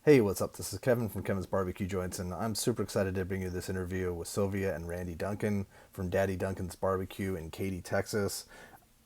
Hey, what's up? This is Kevin from Kevin's BBQ Joints, and I'm super excited to bring you this interview with Sylvia and Randy Duncan from Daddy Duncan's Barbecue in Katy, Texas.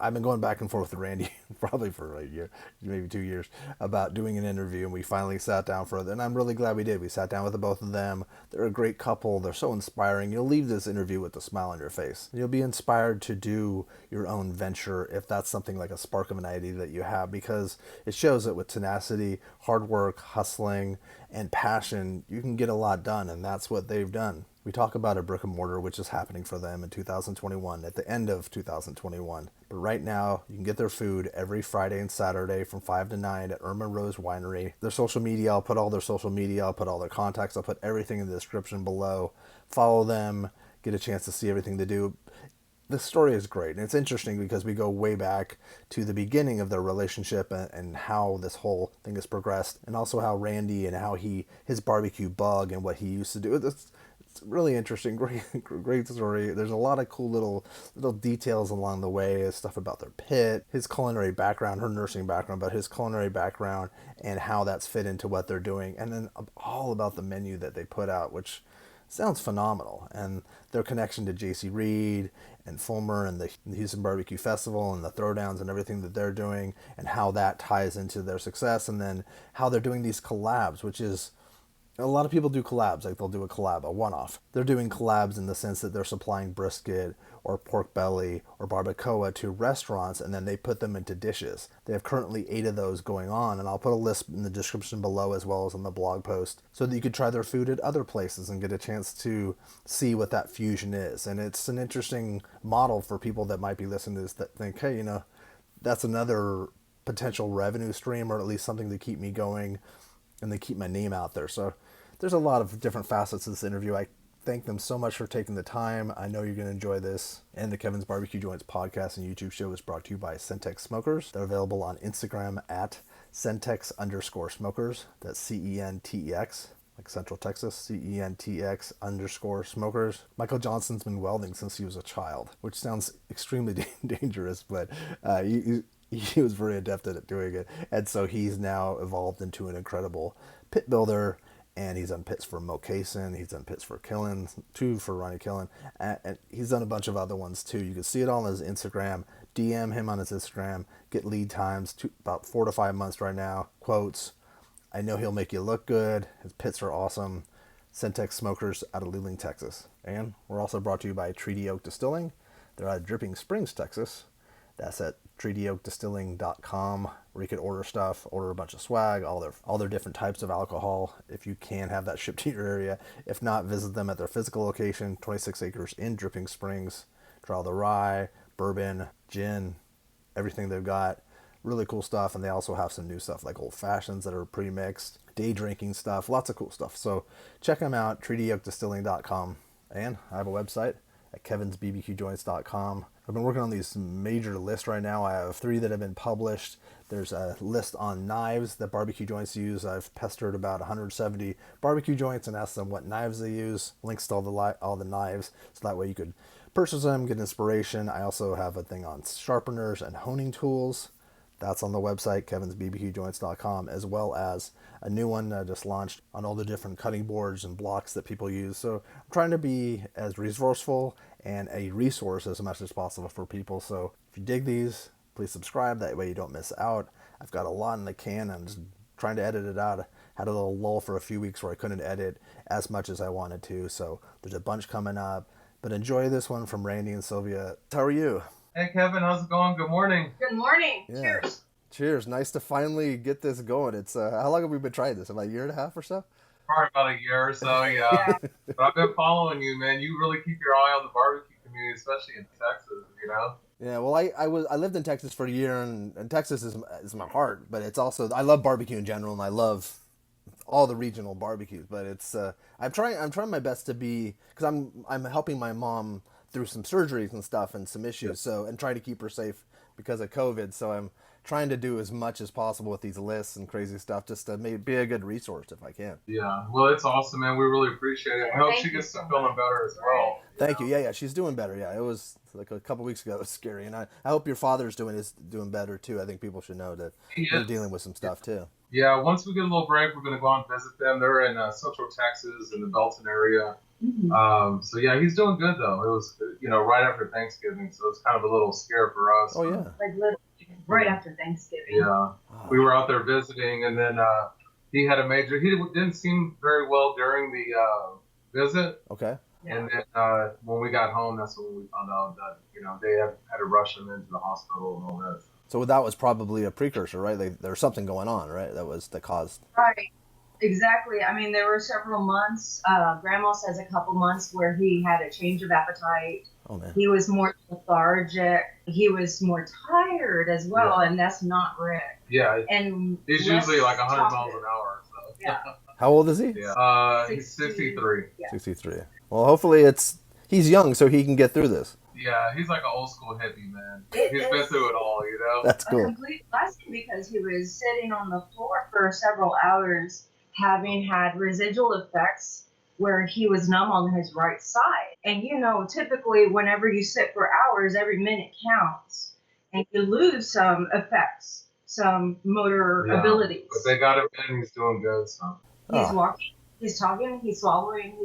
I've been going back and forth with Randy probably for a year, maybe 2 years, about doing an interview, and we finally sat down for it. And I'm really glad we did. We sat down with the both of them. They're a great couple. They're so inspiring. You'll leave this interview with a smile on your face. You'll be inspired to do your own venture if that's something like a spark of an idea that you have, because it shows that with tenacity, hard work, hustling, and passion, you can get a lot done, and that's what they've done. We talk about a brick and mortar, which is happening for them in 2021, at the end of 2021. But right now, you can get their food every Friday and Saturday from 5 to 9 at Erma Rose Winery. Their social media, I'll put all their social media, I'll put all their contacts, I'll put everything in the description below. Follow them, get a chance to see everything they do. The story is great, and it's interesting because we go way back to the beginning of their relationship and how this whole thing has progressed, and also how Randy and how his barbecue bug and what he used to do. It's really interesting, great story. There's a lot of cool little details along the way, stuff about their pit, his culinary background, her nursing background, but his culinary background and how that's fit into what they're doing, and then all about the menu that they put out, which sounds phenomenal, and their connection to JC Reed and Fulmer and the Houston Barbecue Festival and the throwdowns and everything that they're doing, and how that ties into their success, and then how they're doing these collabs, which is a lot of people do collabs, like they'll do a collab, a one-off. They're doing collabs in the sense that they're supplying brisket or pork belly or barbacoa to restaurants, and then they put them into dishes. They have currently 8 of those going on, and I'll put a list in the description below as well as on the blog post so that you could try their food at other places and get a chance to see what that fusion is. And it's an interesting model for people that might be listening to this that think, hey, that's another potential revenue stream, or at least something to keep me going and they keep my name out there. So there's a lot of different facets of this interview. I thank them so much for taking the time. I know you're going to enjoy this. And the Kevin's Barbecue Joints podcast and YouTube show is brought to you by Centex Smokers. They're available on Instagram at Centex_smokers. That's CENTEX, like Central Texas, CENTX_smokers. Michael Johnson's been welding since he was a child, which sounds extremely dangerous, but he was very adept at doing it, and so he's now evolved into an incredible pit builder, and he's done pits for Mo Cason, he's done pits for Killen, 2 for Ronnie Killen, and he's done a bunch of other ones too. You can see it all on his Instagram. DM him on his Instagram, get lead times, about 4 to 5 months right now, quotes. I know he'll make you look good. His pits are awesome. Centex Smokers out of Leland, Texas. And we're also brought to you by Treaty Oak Distilling. They're out of Dripping Springs, Texas. That's at treatyoakdistilling.com, where you can order stuff, order a bunch of swag, all their different types of alcohol, if you can have that shipped to your area. If not, visit them at their physical location, 26 acres in Dripping Springs. Try all the rye, bourbon, gin, everything they've got. Really cool stuff, and they also have some new stuff like old fashions that are pre-mixed, day drinking stuff, lots of cool stuff. So check them out, treatyoakdistilling.com. And I have a website at kevinsbbqjoints.com. I've been working on these major lists right now. I have 3 that have been published. There's a list on knives that barbecue joints use. I've pestered about 170 barbecue joints and asked them what knives they use. Links to all the knives, so that way you could purchase them, get inspiration. I also have a thing on sharpeners and honing tools. That's on the website, kevinsbbqjoints.com, as well as a new one that I just launched on all the different cutting boards and blocks that people use. So I'm trying to be as resourceful and a resource as much as possible for people. So if you dig these, please subscribe. That way you don't miss out. I've got a lot in the can. I'm just trying to edit it out. I had a little lull for a few weeks where I couldn't edit as much as I wanted to. So there's a bunch coming up. But enjoy this one from Randy and Sylvia. How are you? Hey Kevin, how's it going? Good morning. Good morning. Yeah. Cheers. Cheers. Nice to finally get this going. It's how long have we been trying this? About a year and a half or so? Probably about a year or so, yeah. But I've been following you, man. You really keep your eye on the barbecue community, especially in Texas. Yeah, well, I lived in Texas for a year, and Texas is my heart. But it's also, I love barbecue in general, and I love all the regional barbecues. But it's I'm trying my best to be, because I'm helping my mom through some surgeries and stuff and some issues. So, and trying to keep her safe because of COVID. So I'm trying to do as much as possible with these lists and crazy stuff, just to maybe be a good resource if I can. Yeah, well, it's awesome, man. We really appreciate it. I hope she gets to feeling better as well. Thank you. Yeah, she's doing better. Yeah, it was like a couple weeks ago. It was scary, and I hope your father's doing better too. I think people should know that you're dealing with some stuff too. Yeah, once we get a little break, we're gonna go out and visit them. They're in Central Texas in the Belton area. So yeah, he's doing good though. It was right after Thanksgiving, so it's kind of a little scare for us. Oh yeah. Like literally right after Thanksgiving. Yeah, we were out there visiting, and then he had a major. He didn't seem very well during the visit. Okay. And then when we got home, that's when we found out that they had to rush him into the hospital and all that. So that was probably a precursor, right? There's something going on, right? That caused. Right. Exactly. I mean, there were several months. Grandma says a couple months where he had a change of appetite. Oh man. He was more lethargic. He was more tired as well, and that's not Rick. Yeah. And he's usually like 100 miles an hour. So. Yeah. How old is he? Yeah. He's 63. Yeah. 63. Well, hopefully he's young, so he can get through this. Yeah, he's like an old school hippie, man. He's been through it all, That's cool. A complete blessing because he was sitting on the floor for several hours, having had residual effects where he was numb on his right side. And typically whenever you sit for hours, every minute counts, and you lose some effects, some motor abilities. But they got him in. He's doing good. So he's walking, he's talking, he's swallowing.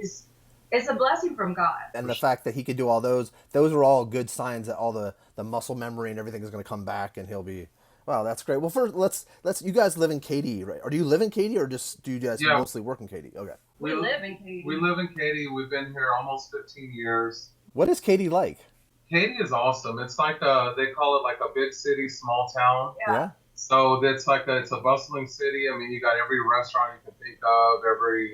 It's a blessing from God. And the fact that he could do all those are all good signs that all the muscle memory and everything is going to come back, and he'll be. Wow, that's great. Well, first, let's. You guys live in Katy, right? Or do you live in Katy, or just do you guys mostly work in Katy? Okay. We live in Katy. We live in Katy. We've been here almost 15 years. What is Katy like? Katy is awesome. It's like they call it like a big city, small town. Yeah. So it's it's a bustling city. I mean, you got every restaurant you can think of, every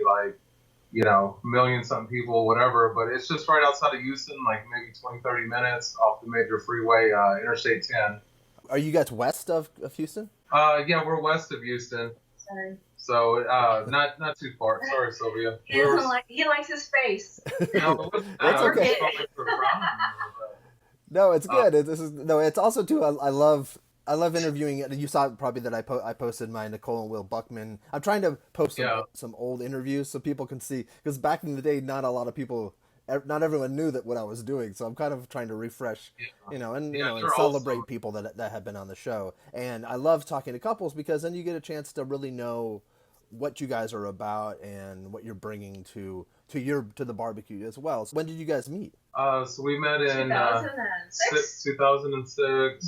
million something people, whatever. But it's just right outside of Houston, like maybe 20, 30 minutes off the major freeway, Interstate 10. Are you guys west of Houston? Yeah, we're west of Houston. Sorry. So not too far. Sorry, Sylvia. He likes his face. That's okay. No, it's good. It's also too. I love interviewing. You saw probably that I posted my Nicole and Will Buckman. I'm trying to post some old interviews so people can see, because back in the day, not everyone knew what I was doing. So I'm kind of trying to refresh, and celebrate awesome. People that have been on the show. And I love talking to couples because then you get a chance to really know what you guys are about and what you're bringing to the barbecue as well. So when did you guys meet? So we met in 2006.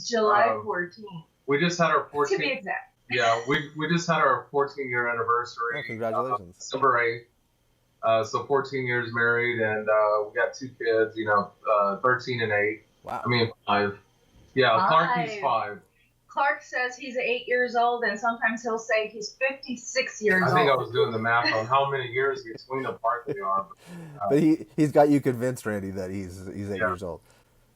July 14th. We just had our 14th. To be exact. Yeah, we just had our 14-year anniversary. Oh, congratulations. December 8th. So 14 years married, and we got 2 kids, 13 and 8. Wow. I mean, 5. Yeah, Clark is 5. Clark says he's 8 years old, and sometimes he'll say he's 56 years old. I think I was doing the math on how many years between apart they are. But he's got you convinced, Randy, that he's 8 years old.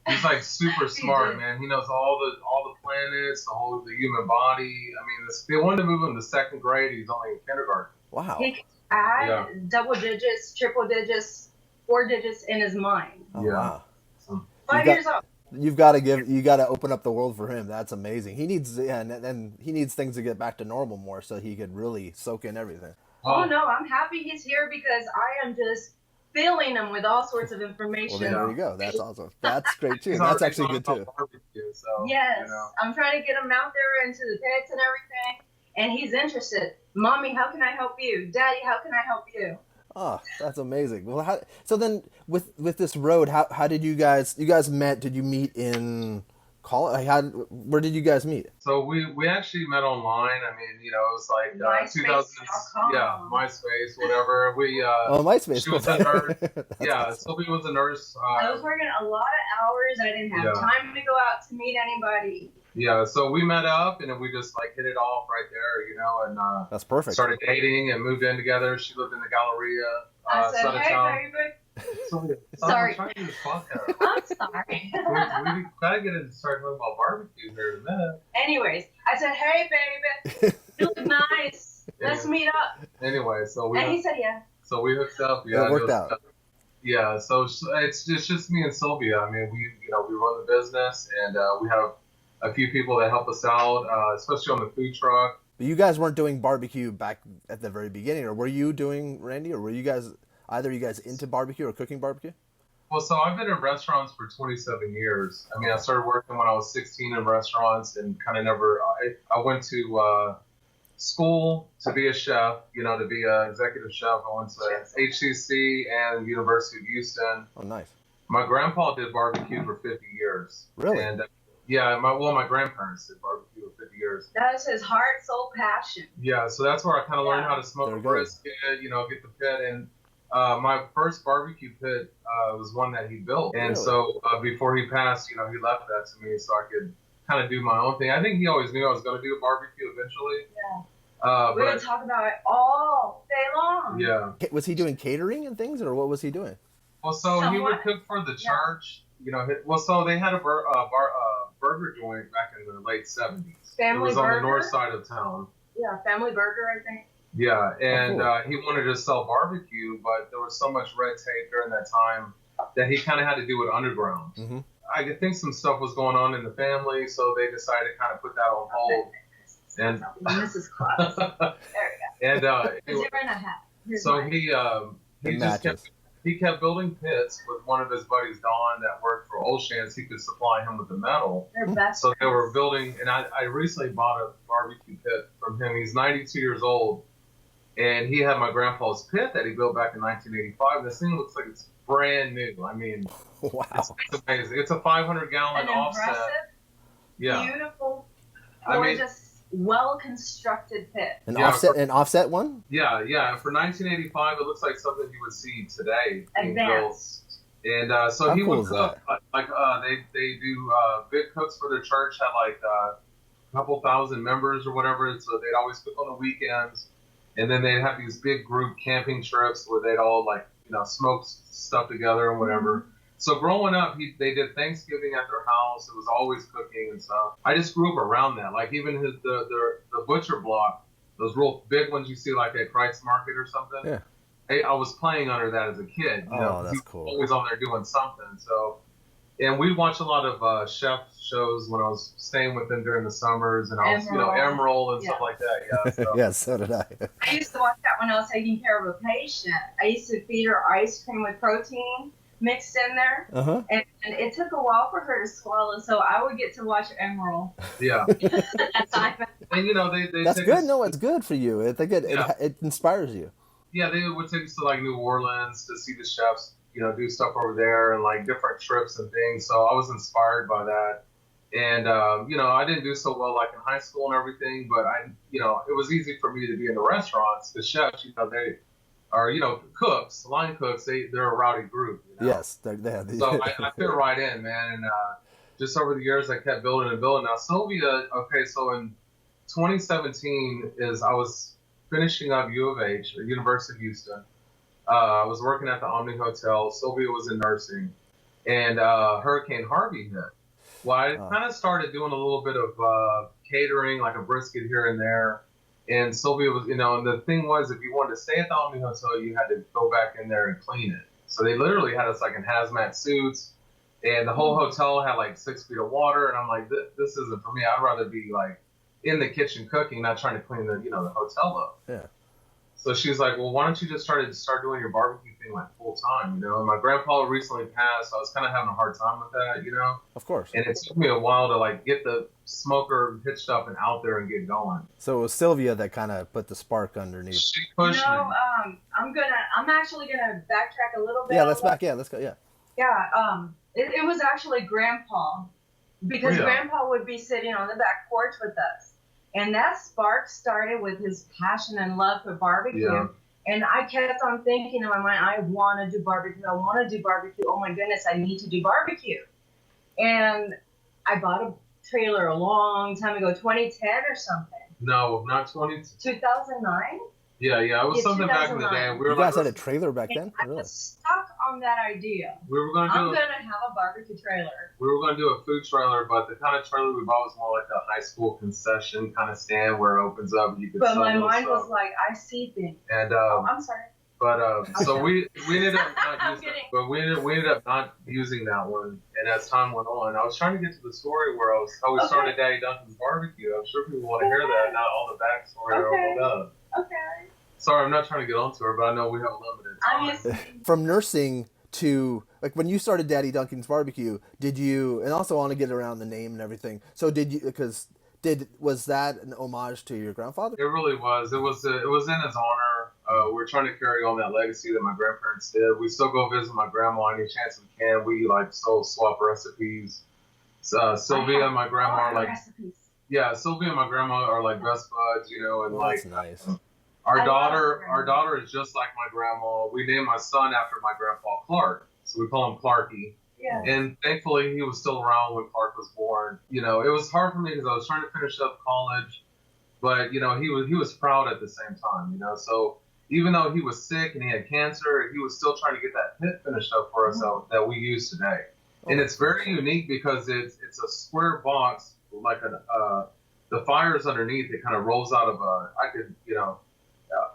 He's like super smart, man. He knows all the planets, the human body. I mean, they wanted to move him to 2nd grade. He's only in kindergarten. Wow. He can add double digits, triple digits, 4 digits in his mind. Oh, wow. 5 years old. You got to open up the world for him. That's amazing. He needs, and he needs things to get back to normal more so he could really soak in everything. Oh no, I'm happy he's here because I am just filling him with all sorts of information. Well, there you go. That's awesome. That's great too. That's actually good too. So, yes, I'm trying to get him out there into the pits and everything, and he's interested. Mommy, how can I help you? Daddy, how can I help you? Oh, that's amazing. Well, so then with this road, how did you guys met? Did you meet in college? Where did you guys meet? So we actually met online. I mean, it was like 2000. Yeah, MySpace, whatever. MySpace. She was a nurse. Awesome. Sylvia was a nurse. I was working a lot of hours. I didn't have time to go out to meet anybody. Yeah, so we met up and then we just hit it off right there, and that's perfect. Started dating and moved in together. She lived in the Galleria. I said, "Hey, baby." Sorry. I'm sorry. we gotta get into start talking about barbecue here in a minute. Anyways, I said, "Hey, baby, you look nice. Let's meet up." Anyway, and he said, "Yeah." So we hooked up. Yeah, it worked out. Yeah, so it's just me and Sylvia. I mean, we run the business, and we have a few people that help us out, especially on the food truck. But you guys weren't doing barbecue back at the very beginning, or were you doing, Randy, or were you guys either you guys into barbecue or cooking barbecue? Well, so I've been in restaurants for 27 years. I mean, I started working when I was 16 in restaurants and kind of never. I went to school to be a chef, to be an executive chef. I went to HCC and University of Houston. Oh, nice. My grandpa did barbecue for 50 years. Really? And yeah, my grandparents did barbecue for 50 years. That is his heart, soul, passion. Yeah, so that's where I kind of learned how to smoke a brisket, get the pit. And my first barbecue pit was one that he built. And so before he passed, he left that to me so I could kind of do my own thing. I think he always knew I was going to do a barbecue eventually. Yeah. We're going to talk about it all day long. Yeah. Was he doing catering and things, or what was he doing? Well, so he would cook for the church. So they had a burger joint back in the late 70s. Family It was burger? on the north side of town. Yeah, Family Burger, I think. Yeah, and cool. He wanted to sell barbecue, but there was so much red tape during that time that he kind of had to do it underground. Mm-hmm. I think some stuff was going on in the family, so they decided to kind of put that on hold. And Mrs. Claus. There we go. And You're in a hat. so he kept building pits with one of his buddies, Don, that worked for Olshan's. He could supply him with the metal. They're best So they were building, and I recently bought a barbecue pit from him. He's 92 years old, and he had my grandpa's pit that he built back in 1985. This thing looks like it's brand new. I mean, wow, it's amazing. It's a 500-gallon offset. Yeah, beautiful, gorgeous, well-constructed pit. An offset one? Yeah. For 1985, it looks like something you would see today. Advanced. And so How he cool would is cook. They do big cooks for their church. Had like a couple thousand members or whatever. So they'd always cook on the weekends. And then they'd have these big group camping trips where they'd all smoke stuff together and whatever. So growing up, they did Thanksgiving at their house. It was always cooking and stuff. I just grew up around that. Like even the butcher block, those real big ones you see like at Christ Market or something. Yeah. I was playing under that as a kid. That's cool. Always on there doing something. So, and we watched a lot of chef shows when I was staying with them during the summers, and I was, Emerald and stuff like that. Yeah. So. Yeah, so did I. I used to watch that when I was taking care of a patient. I used to feed her ice cream with protein mixed in there, and it took a while for her to swallow, so I would get to watch Emerald. Yeah. And they That's good. No, it's good for you. I think it inspires you. Yeah, they would take us to like New Orleans to see the chefs, do stuff over there and like different trips and things. So I was inspired by that. And, I didn't do so well like in high school and everything, but it was easy for me to be in the restaurants. The chefs, they are, cooks, line cooks, they're a rowdy group. Yes. They have these. So I fit right in, man. And just over the years, I kept building and building. Now, Sylvia, so in 2017 I was finishing up U of H, or University of Houston. I was working at the Omni Hotel. Sylvia was in nursing. And Hurricane Harvey hit. Well, I kind of started doing a little bit of catering, like a brisket here and there. And Sylvia was, and the thing was, if you wanted to stay at the Omni Hotel, you had to go back in there and clean it. So they literally had us like in hazmat suits. And the whole hotel had like 6 feet of water. And I'm like, this isn't for me. I'd rather be like in the kitchen cooking, not trying to clean the hotel up. Yeah. So she's like, well, why don't you just start doing your barbecue thing like full time, And my grandpa recently passed, so I was kind of having a hard time with that, Of course. And it took me a while to like get the smoker hitched up and out there and get going. So it was Sylvia that kind of put the spark underneath. She pushed me. I'm actually gonna backtrack a little bit. Yeah, let's back. Yeah, let's go. Yeah. Yeah. It was actually Grandpa, because Grandpa would be sitting on the back porch with us. And that spark started with his passion and love for barbecue. Yeah. And I kept on thinking in my mind, I want to do barbecue. I want to do barbecue. Oh, my goodness, I need to do barbecue. And I bought a trailer a long time ago, 2010 or something. No, not 2009? Yeah, it was something back in the day. You guys had a trailer back then? I was stuck on that idea. I'm going to have a barbecue trailer. We were going to do a food trailer, but the kind of trailer we bought was more like a high school concession kind of stand where it opens up and you could sell. But my mind was like, I see things. And I'm sorry. But so we ended up not using it. But we ended up not using that one. And as time went on, I was trying to get to the story where how we started Daddy Duncan's barbecue. I'm sure people want to hear that, not all the backstory or all that. Okay. Sorry, I'm not trying to get onto her, but I know we have a limited time. From nursing to, like, when you started Daddy Duncan's Barbecue, did you, and also I want to get around the name and everything, so did Was that an homage to your grandfather? It really was. It was in his honor. We're trying to carry on that legacy that my grandparents did. We still go visit my grandma any chance we can. We like still swap recipes. Sylvia and my grandma are like recipes. yeah, Sylvia and my grandma are like best buds, you know, and Well, like that's nice. our daughter is just like my grandma. We named my son after my grandpa Clark, so we call him Clarky. Yeah. And thankfully, he was still around when Clark was born. You know, it was hard for me because I was trying to finish up college, but you know, he was proud at the same time. You know, so even though he was sick and he had cancer, he was still trying to get that pit finished up for us that we use today. And it's very unique because it's a square box, like the fire's underneath. It kind of rolls out of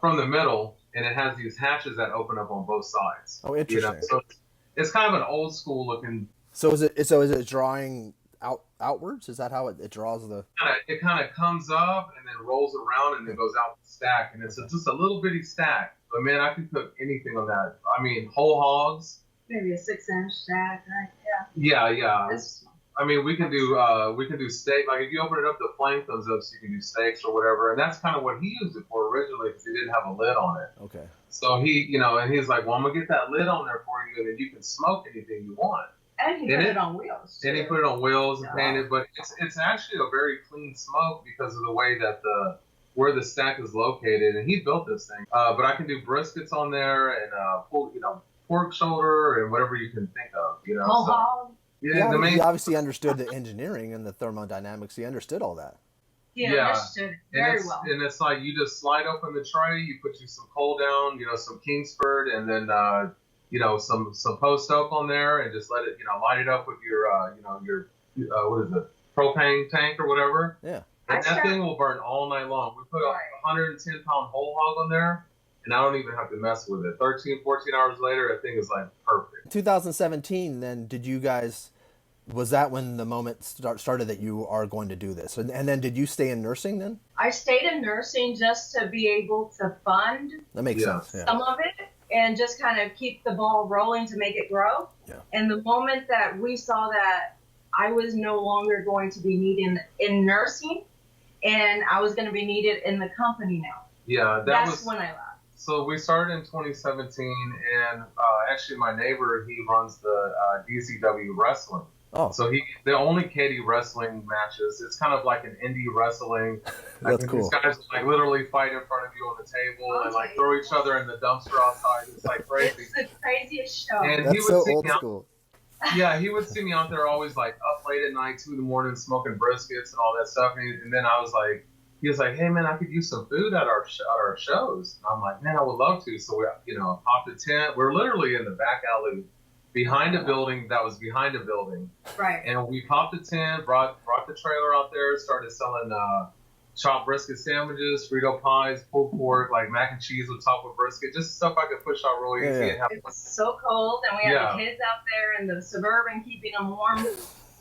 from the middle, and it has these hatches that open up on both sides. Oh, interesting. You know? So it's kind of an old school looking. So is it drawing outwards? Is that how it draws the? It kind of comes up and then rolls around and then goes out the stack, and it's just a little bitty stack. But man, I can cook anything on that. I mean, whole hogs. Maybe a 6-inch stack, right? Yeah. That's I mean, we can do steak. Like if you open it up, the flame comes up, so you can do steaks or whatever. And that's kind of what he used it for originally, because he didn't have a lid on it. Okay. So and he's like, well, I'm gonna get that lid on there for you, and then you can smoke anything you want. And he put it on wheels. And he put it on wheels and painted, but it's actually a very clean smoke because of the way that where the stack is located. And he built this thing. But I can do briskets on there and pork shoulder and whatever you can think of. You know. Whole hog. Yeah, he obviously understood the engineering and the thermodynamics. He understood all that. Yeah, understood it very well. And it's like you just slide open the tray, you put some coal down, some Kingsford, and then some post oak on there, and just let it light it up with your what is it, propane tank or whatever. Yeah. And that thing will burn all night long. We put a 110-pound whole hog on there, and I don't even have to mess with it. 13, 14 hours later, that thing is like perfect. 2017, then, was that when the moment started that you are going to do this? And then did you stay in nursing then? I stayed in nursing just to be able to fund that makes sense. Yeah. Some of it and just kind of keep the ball rolling to make it grow. Yeah. And the moment that we saw that I was no longer going to be needed in nursing and I was going to be needed in the company now. Yeah, that's when I left. So we started in 2017, and actually my neighbor, he runs the DCW wrestling. Oh. So the only Katy wrestling matches, it's kind of like an indie wrestling. That's cool. These guys like literally fight in front of you on the table and like throw each other in the dumpster outside. It's like crazy. It's the craziest show. And that's so old school. Yeah, he would see me out there always like up late at night, 2 in the morning, smoking briskets and all that stuff. And then I was like, he was like, hey man, I could use some food at our shows. And I'm like, man, I would love to. So we, popped a tent. We're literally in the back alley behind a building that was behind a building. Right. And we popped a tent, brought the trailer out there, started selling chopped brisket sandwiches, Frito pies, pulled pork, like mac and cheese on top of brisket, just stuff I could push out really easy. And have it's so cold, and we had the kids out there in the suburban keeping them warm.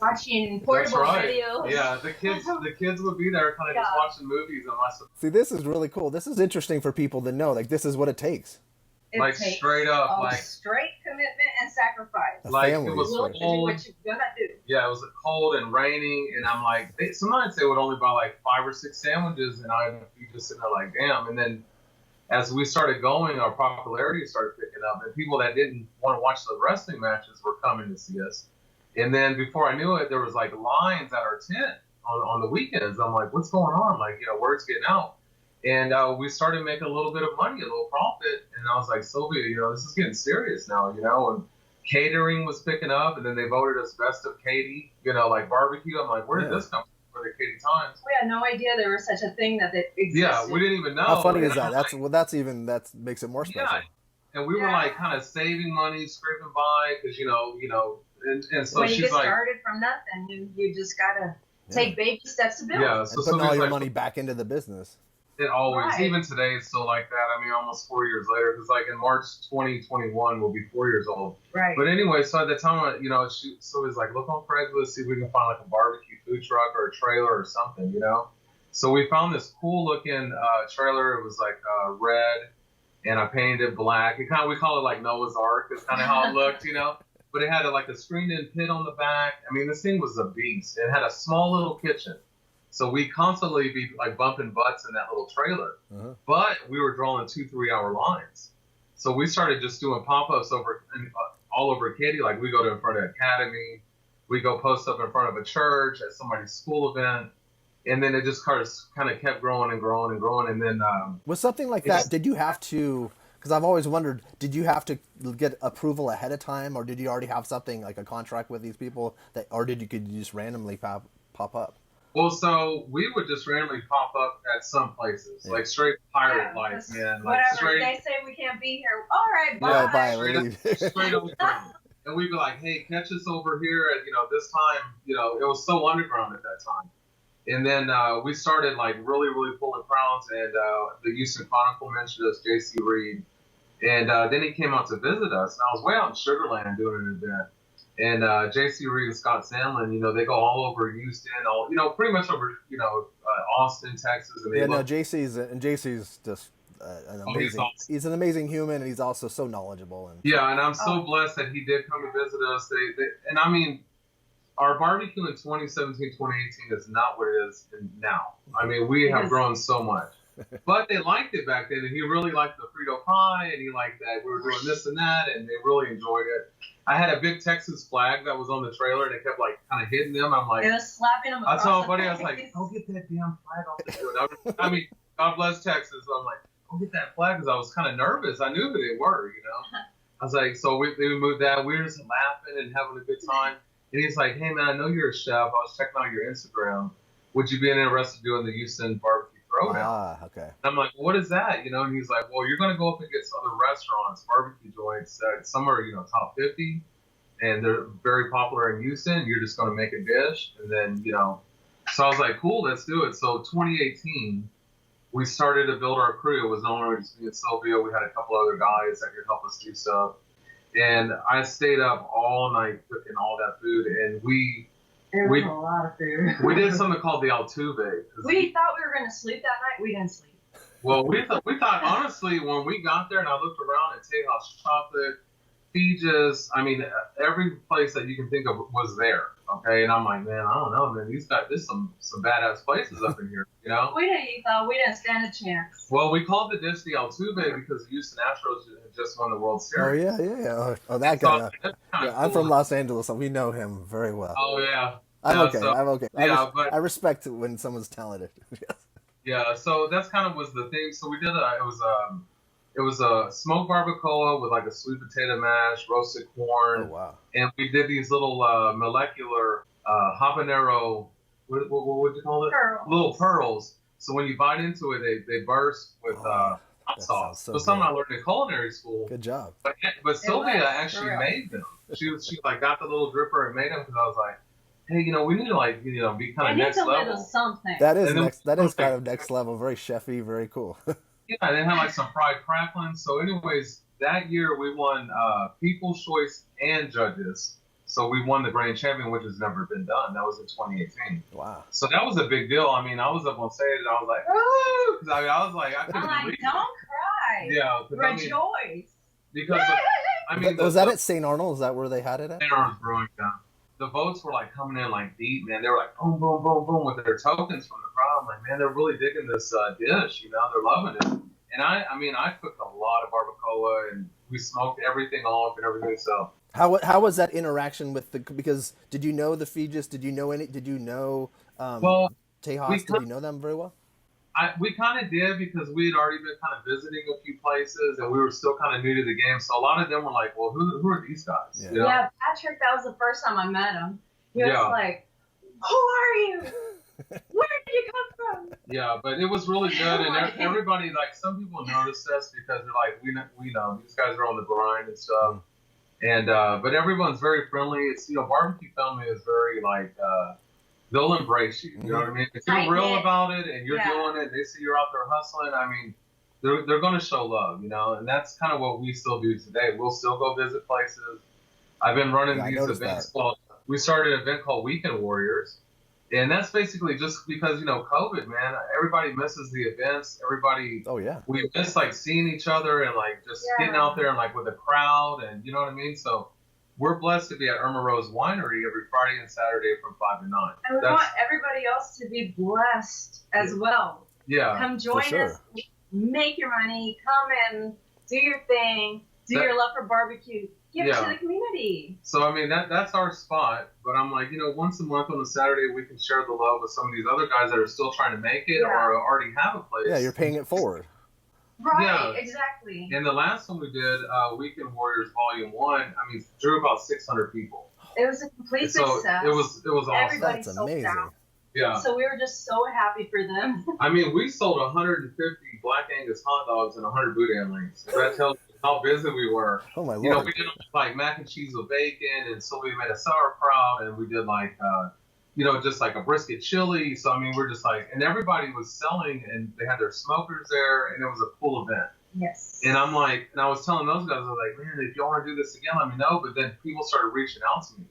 Watching portable videos. Yeah, the kids would be there kind of just watching movies and watching. See, this is really cool. This is interesting for people to know. Like, this is what it takes. It takes straight up, like straight commitment and sacrifice. Like it was cold. Do what you gotta do. Yeah, it was cold and raining, and I'm like, sometimes they would only buy like 5 or 6 sandwiches, and I'd be just sitting there like, damn. And then as we started going, our popularity started picking up, and people that didn't want to watch the wrestling matches were coming to see us. And then before I knew it, there was like lines at our tent on the weekends. I'm like, what's going on? Like, word's getting out. And we started making a little bit of money, a little profit. And I was like, Sylvia, this is getting serious now, and catering was picking up. And then they voted us best of Katy, like barbecue. I'm like, where did this come from for the Katy Times? We had no idea there was such a thing that it existed. Yeah, we didn't even know. How funny is that? That makes it more special. Yeah. And we were like kind of saving money, scraping by, because, and so when you she's get started from nothing, you just gotta take baby steps to build. Yeah, so and putting all your money back into the business. It always, even today, it's still like that. I mean, almost 4 years later, because like in March 2021, we'll be 4 years old. Right. But anyway, so at the time, so it's like, look on Craigslist, see if we can find like a barbecue food truck or a trailer or something, So we found this cool looking trailer. It was like red, and I painted it black. We call it like Noah's Ark. It's kind of how it looked, But it had like a screened-in pit on the back. I mean, this thing was a beast. It had a small little kitchen. So we constantly be like bumping butts in that little trailer. Uh-huh. But we were drawing 2-3 hour lines. So we started just doing pop-ups all over Katy. Like we go to in front of Academy, we go post up in front of a church at somebody's school event, and then it just kind of kept growing and growing and growing. And then with something like that, did you have to? Because I've always wondered, did you have to get approval ahead of time, or did you already have something like a contract with these people that, or could you just randomly pop up? Well, so we would just randomly pop up at some places, like straight pirate life, man. Like whatever, straight, they say we can't be here. All right, bye. Yeah, bye. Straight over. And we'd be like, hey, catch us over here at, this time. It was so underground at that time. And then we started like really, really pulling crowds. And the Houston Chronicle mentioned us, J.C. Reed. And then he came out to visit us. And I was way out in Sugar Land doing an event. And J.C. Reed and Scott Sandlin, they go all over Houston, pretty much over, Austin, Texas. And JC's just an amazing. Awesome. He's an amazing human, and he's also so knowledgeable. And I'm so blessed that he did come to visit us. And I mean, our barbecue in 2017, 2018 is not what it is now. I mean, we have grown so much. But they liked it back then, and he really liked the Frito pie, and he liked that we were doing this and that, and they really enjoyed it. I had a big Texas flag that was on the trailer, and it kept like kind of hitting them. I'm like, it was slapping them. I told my buddy, I was like, go get that damn flag off the field. I mean, God bless Texas. So I'm like, go get that flag, because I was kind of nervous. I knew who they were, I was like, so we moved that. We were just laughing and having a good time. And he's like, hey man, I know you're a chef. I was checking out your Instagram. Would you be interested in doing the Houston barbecue throwdown? Ah, okay. And I'm like, what is that? And he's like, well, you're going to go up against other restaurants, barbecue joints that some are, top 50, and they're very popular in Houston. You're just going to make a dish. And then, so I was like, cool, let's do it. So 2018, we started to build our crew. It was not only just me and Sylvia. We had a couple other guys that could help us do stuff. And I stayed up all night cooking all that food. And There was a lot of food. We did something called the Altuve. We thought we were going to sleep that night. We didn't sleep. Well, we thought, honestly, when we got there and I looked around at Tejas Chocolate, Fijis, I mean, every place that you can think of was there. Okay. And I'm like, man, I don't know, man. There's some badass places up in here, We didn't stand a chance. Well, we called the dish the Altuve because the Houston Astros had just won the World Series. Oh, yeah. Oh, that guy. Yeah, cool. I'm from Los Angeles, so we know him very well. Oh, yeah. I'm okay. Yeah, I respect when someone's talented. Yeah, so that's kind of was the thing. So we did it was a smoked barbacoa with like a sweet potato mash, roasted corn. Oh, wow. And we did these little molecular habanero, what would you call it? Pearls. Little pearls. So when you bite into it, they burst with hot sauce. So something I learned in culinary school. Good job. But Sylvia actually made them. She like got the little dripper and made them because I was like, hey, we need to be kind of next level. Something. That is kind of next level. Very chefy, very cool. Yeah, and they had like some fried cracklings. So anyways, that year we won People's Choice and Judges. So we won the grand champion, which has never been done. That was in 2018. Wow. So that was a big deal. I mean, I was up on stage and I was like, woo! Because I was like, I couldn't believe it. Don't cry. Yeah. Rejoice. Because, was that at St. Arnold? Is that where they had it at? St. Arnold's Brewing, yeah. The votes were like coming in like deep, man. They were like boom, boom, boom, boom with their tokens from the crowd. I'm like, man, they're really digging this dish. They're loving it. And I cooked a lot of barbacoa and we smoked everything off and everything. So how was that interaction with because did you know the Fijis? Did you know Tejas? Did you know them very well? We kind of did because we had already been kind of visiting a few places and we were still kind of new to the game. So a lot of them were like, well, who are these guys? Yeah. Yeah, Patrick, that was the first time I met him. He was like, who are you? Where did you come from? Yeah, but it was really good. And everybody, like, some people noticed us because they're like, we know these guys are on the grind and stuff. And, but everyone's very friendly. It's, barbecue family is very like, they'll embrace you. You know what I mean? If you're real about it and you're doing it, they see you're out there hustling. I mean, they're going to show love, and that's kind of what we still do today. We'll still go visit places. I've been running these events. We started an event called Weekend Warriors, and that's basically just because COVID, man. Everybody misses the events. Everybody, we miss like seeing each other and like just getting out there and like with a crowd, and you know what I mean. So we're blessed to be at Erma Rose Winery every Friday and Saturday from 5 to 9. And we want everybody else to be blessed as well. Yeah. Come join us, make your money, come and do your thing, your love for barbecue, give it to the community. So, I mean, that's our spot. But I'm like, once a month on a Saturday, we can share the love with some of these other guys that are still trying to make it or already have a place. Yeah, you're paying it forward. Right, exactly. And the last one we did, Weekend Warriors Volume 1, I mean, drew about 600 people. It was a complete success. It was awesome. Everybody That's sold amazing. out. Yeah. So we were just so happy for them. I mean, we sold 150 Black Angus hot dogs and 100 boudin links. That tells you how busy we were. Oh my Lord. We did like mac and cheese with bacon, and Sylvia made a sauerkraut, and we did like, just like a brisket chili. So I mean, we're just like, and everybody was selling, and they had their smokers there, and it was a cool event. Yes. And I'm like, and I was telling those guys, I was like, man, if y'all want to do this again, let me know. But then people started reaching out to me.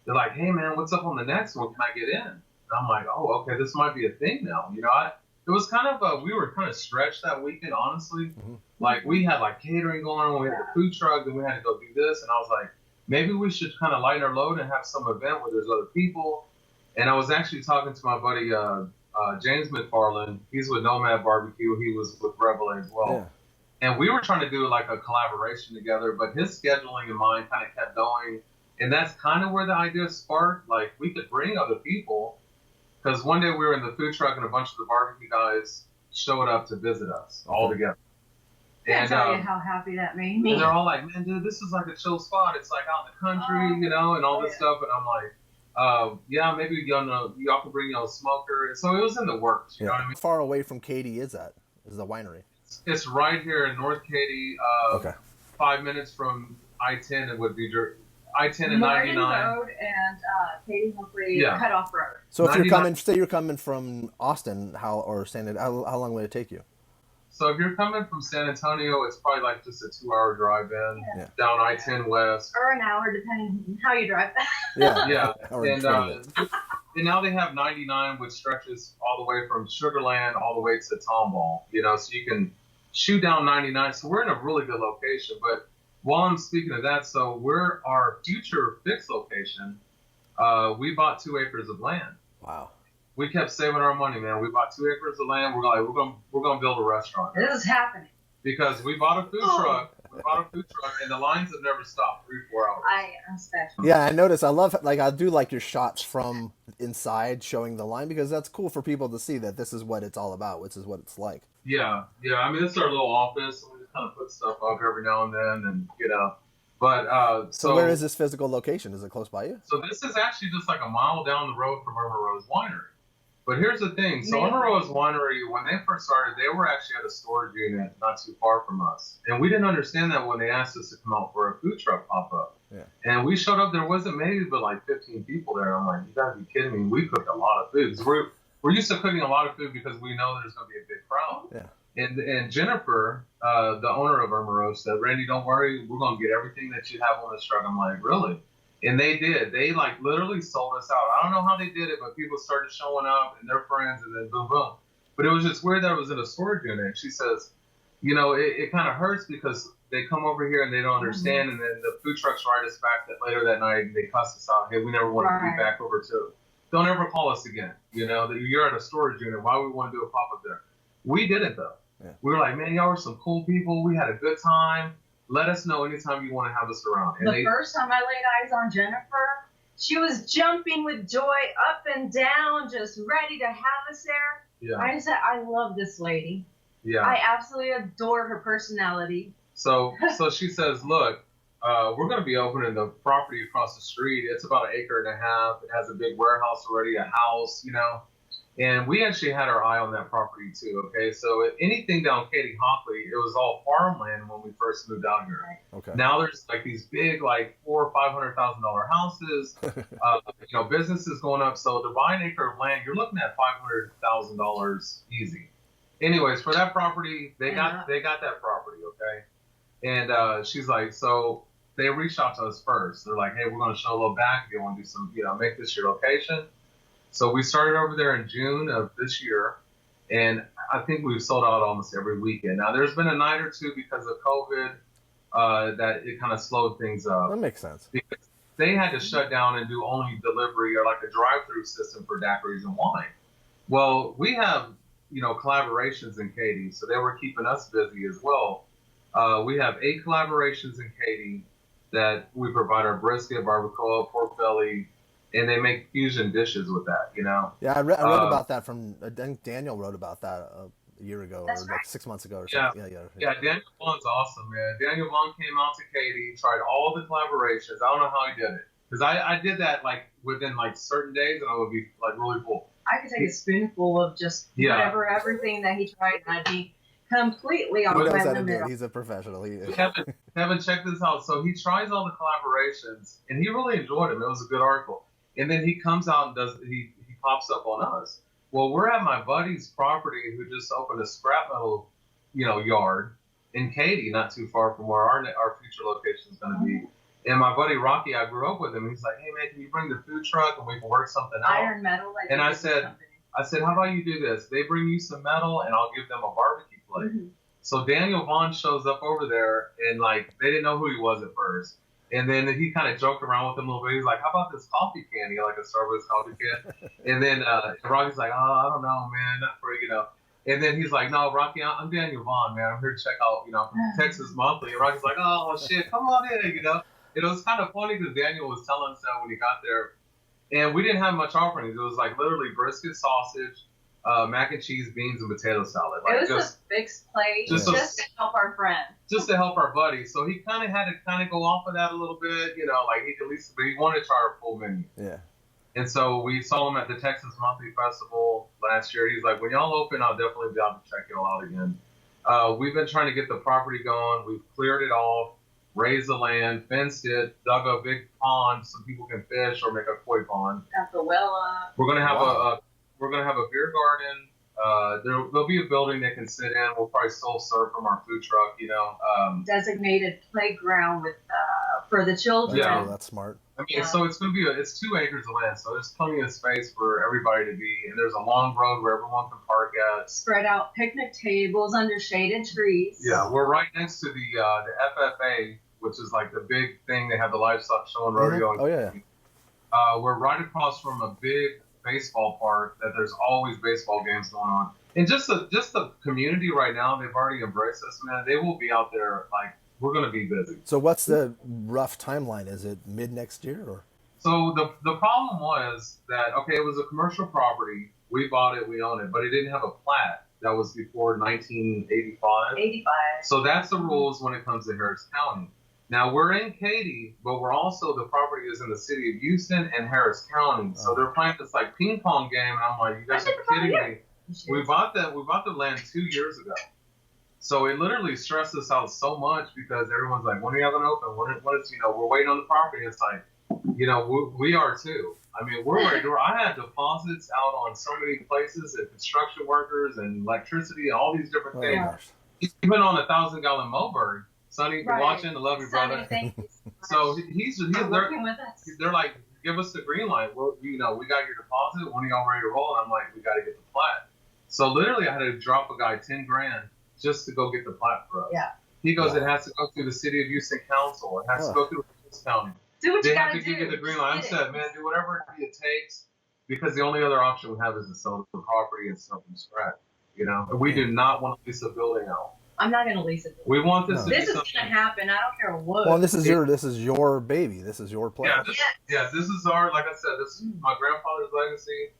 They're like, hey man, what's up on the next one? Can I get in? And I'm like, oh, okay, this might be a thing now. It was kind of we were kind of stretched that weekend, honestly. Mm-hmm. Like we had like catering going on, we had the food truck, and we had to go do this. And I was like, maybe we should kind of lighten our load and have some event where there's other people. And I was actually talking to my buddy James McFarland. He's with Nomad Barbecue. He was with Rebel as well. Yeah. And we were trying to do like a collaboration together, but his scheduling and mine kind of kept going. And that's kind of where the idea sparked. Like we could bring other people. Because one day we were in the food truck and a bunch of the barbecue guys showed up to visit us all together. I can't tell you how happy that made me. And they're all like, man, dude, this is like a chill spot. It's like out in the country, and all this stuff. And I'm like, maybe y'all can bring a smoker. So it was in the works. You know what I mean? How far away from Katy is that? Is the winery? It's right here in North Katy. 5 minutes from I-10. It would be I-10 and 99. Road and Katy Hopefully Cutoff Road. So if you're coming from Austin, how long would it take you? So if you're coming from San Antonio, it's probably like just a 2-hour drive in down I-10 West. Or an hour, depending on how you drive. Yeah. And now they have 99, which stretches all the way from Sugar Land all the way to Tomball. So you can shoot down 99. So we're in a really good location. But while I'm speaking of that, so we're our future fixed location. We bought 2 acres of land. Wow. We kept saving our money, man. We bought 2 acres of land. We're gonna build a restaurant. This is happening. Because we bought a food truck. We bought a food truck, and the lines have never stopped 3-4 hours. I'm special. Yeah, I noticed. I do like your shots from inside showing the line because that's cool for people to see that this is what it's all about. This is what it's like. Yeah. I mean, this is our little office. We just kind of put stuff up every now and then, and But so where is this physical location? Is it close by you? So this is actually just like a mile down the road from Erma Rose Winery. But here's the thing. So Erma Rose Winery, when they first started, they were actually at a storage unit not too far from us. And we didn't understand that when they asked us to come out for a food truck pop-up. Yeah. And we showed up, there wasn't maybe but like 15 people there. I'm like, you gotta be kidding me. We cooked a lot of food. We're used to cooking a lot of food because we know there's going to be a big crowd. Yeah. And Jennifer, the owner of Erma Rose, said, Randy, don't worry. We're going to get everything that you have on this truck. I'm like, really? And they did. They like literally sold us out. I don't know how they did it, but people started showing up and their friends and then boom, boom. But it was just weird that it was in a storage unit. She says, it kind of hurts because they come over here and they don't understand. And then the food trucks write us back that later that night and they cuss us out. Hey, we never want to be back over to. Don't ever call us again. That you're at a storage unit. Why would we want to do a pop-up there? We did it though. Yeah. We were like, man, y'all were some cool people. We had a good time. Let us know anytime you want to have us around. And first time I laid eyes on Jennifer, she was jumping with joy up and down, just ready to have us there. Yeah. I said, I love this lady. Yeah. I absolutely adore her personality. So she says, look, we're going to be opening the property across the street. It's about 1.5 acres. It has a big warehouse already, a house, And we actually had our eye on that property too, okay? So anything down Katy Hockley, it was all farmland when we first moved out here. Okay. Now there's like these big, like $400,000 or $500,000 houses, businesses going up. So to buy an acre of land, you're looking at $500,000 easy. Anyways, for that property, they got that property, okay? And she's like, so they reached out to us first. They're like, hey, we're going to show a little back. If you want to do some, make this your location. So we started over there in June of this year, and I think we've sold out almost every weekend. Now, there's been a night or two because of COVID that it kind of slowed things up. That makes sense. Because they had to shut down and do only delivery or like a drive-through system for daiquiris and wine. Well, we have, collaborations in Katy, so they were keeping us busy as well. We have 8 collaborations in Katy that we provide our brisket, barbacoa, pork belly, and they make fusion dishes with that, Yeah, I read about that from, I think Daniel wrote about that a year ago or like 6 months ago or something. Yeah, Daniel Vaughn's awesome, man. Daniel Vaughn came out to Katy, tried all the collaborations. I don't know how he did it. Because I did that like within like certain days and I would be like really full. I could take a spoonful of just everything that he tried, and I'd be completely off my limit. He's a professional. He is. Kevin, check this out. So he tries all the collaborations, and he really enjoyed them. It was a good article. And then he comes out and he pops up on us. Well, we're at my buddy's property who just opened a scrap metal, yard in Katy, not too far from where our future location is going to be. And my buddy Rocky, I grew up with him. He's like, "Hey man, can you bring the food truck and we can work something out?" Iron metal. And I said, "How about you do this? They bring you some metal, and I'll give them a barbecue plate." Mm-hmm. So Daniel Vaughn shows up over there, and like they didn't know who he was at first. And then he kind of joked around with them a little bit. He's like, "How about this coffee can?" He got like a Starbucks coffee can. And then Rocky's like, "Oh, I don't know, man, not for you." And then he's like, "No, Rocky, I'm Daniel Vaughn, man. I'm here to check out, from Texas Monthly." And Rocky's like, "Oh shit, come on in, It was kind of funny because Daniel was telling us that when he got there, and we didn't have much offerings. It was like literally brisket, sausage, mac and cheese, beans, and potato salad. Like it was a fixed plate just to help our friend. Just to help our buddy. So he kind of had to go off of that a little bit, like he at least, but he wanted to try our full menu. Yeah. And so we saw him at the Texas Monthly Festival last year. He's like, "When y'all open, I'll definitely be out to check y'all out again." We've been trying to get the property going. We've cleared it off, raised the land, fenced it, dug a big pond so people can fish or make a koi pond. Got the well up. We're gonna have a beer garden. There'll be a building they can sit in. We'll probably still serve from our food truck. Designated playground with for the children. Yeah, that's smart. I mean, so it's gonna be it's 2 acres of land, so there's plenty of space for everybody to be. And there's a long road where everyone can park at. Spread out picnic tables under shaded trees. Yeah, we're right next to the FFA, which is like the big thing. They have the livestock show and rodeo. Oh yeah. We're right across from a big baseball park that there's always baseball games going on. And just the community right now, they've already embraced us, man. They will be out there like we're going to be busy. So what's the rough timeline? Is it mid next year or? So the problem was that it was a commercial property. We bought it, we own it, but it didn't have a plat. That was before 1985. 85. So that's the rules when it comes to Harris County. Now, we're in Katy, but the property is in the city of Houston and Harris County. So they're playing this like ping pong game, and I'm like, you guys are kidding me. We bought the land 2 years ago. So it literally stressed us out so much because everyone's like, when are you having open? When is, we're waiting on the property. It's like, we are too. I mean, we're ready. I had deposits out on so many places and construction workers and electricity and all these different things. Even on a 1,000-gallon Moberg. Sonny, watching, I love you, brother. Thank you so he's working with us. They're like, give us the green light. Well, we got your deposit. When are y'all ready to roll? And I'm like, we got to get the plat. So literally, I had to drop a guy $10,000 just to go get the plat for us. Yeah. He goes, it has to go through the city of Houston Council. It has to go through Harris County. Do what you got to do. They have to give you the green light. I said, man, do whatever it takes, because the only other option we have is to sell the property and start from scratch. And we do not want to lease a building out. I'm not going to lease it. We want this to be This is going to happen. I don't care what. Well, this is your baby. This is your place. This is our, like I said, this is my grandfather's legacy.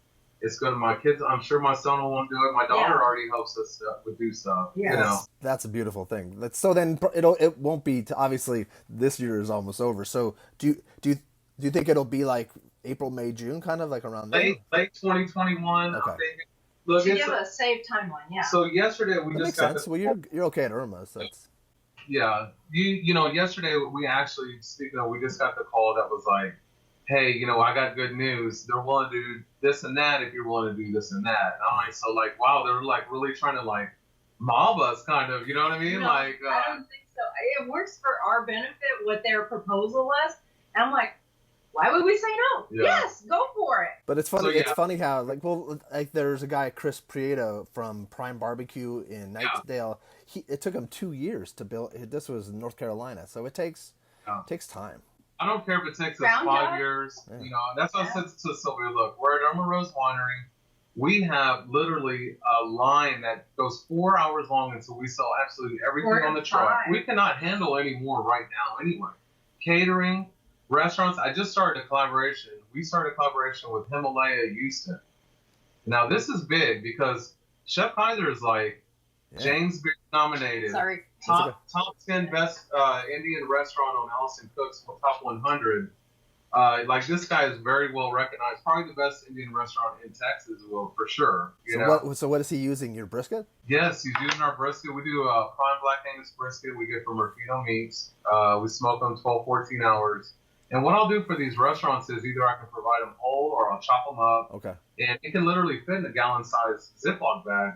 It's good to my kids. I'm sure my son will want to do it. My daughter already helps us do stuff. Yeah. That's a beautiful thing. So then it won't be obviously this year is almost over. So do you think it'll be like April, May, June, kind of like around there? Late 2021. Okay. Look, you have a safe timeline, yeah. So yesterday we just got sense. Well, you're okay at Irma, so that's. Yeah, yesterday we actually we just got the call that was like, hey, I got good news. They're willing to do this and that if you're willing to do this and that. And I'm like, so like, wow, they're like really trying to like mob us, kind of. You know what I mean? No, I don't think so. It works for our benefit what their proposal was. And I'm like, why would we say no? Yeah. Yes, go for it. But it's funny. So, it's funny how there's a guy, Chris Prieto from Prime Barbecue in Knightsdale. it took him 2 years to build. This was in North Carolina, so it takes time. I don't care if it takes us Ground 5 years. Yeah. You know, that's what I said to Sylvia. Look, we're at Erma Rose Winery. We have literally a line that goes 4 hours long until we sell absolutely everything 4 to on the truck. 5. We cannot handle any more right now anyway. Catering, restaurants. I just started a collaboration. We started a collaboration with Himalaya Houston. Now, this is big because Chef Kaiser is like James Beard nominated. Sorry. Top 10 best Indian restaurant on Allison Cook's Top 100. Like this guy is very well recognized. Probably the best Indian restaurant in Texas, well, for sure. So what is he using? Your brisket? Yes, he's using our brisket. We do a prime black Angus brisket we get from Rufino Meats. We smoke them 12, 14 hours. And what I'll do for these restaurants is either I can provide them whole or I'll chop them up. Okay. And it can literally fit in a gallon-sized Ziploc bag.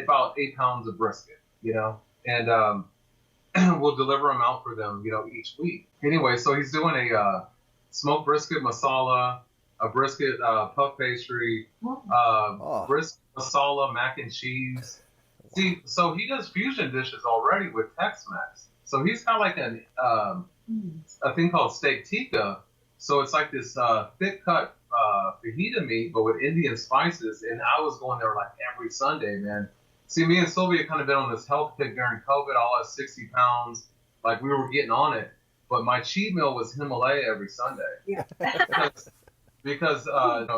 About 8 pounds of brisket. And we'll deliver them out for them, each week. Anyway, so he's doing a smoked brisket masala, a brisket puff pastry, brisket masala mac and cheese. See, so he does fusion dishes already with Tex-Mex. So he's got like a thing called steak tikka. So it's like this thick cut fajita meat, but with Indian spices. And I was going there like every Sunday, man. See, me and Sylvia kind of been on this health kick during COVID. I lost 60 pounds. Like, we were getting on it. But my cheat meal was Himalaya every Sunday. Yeah. because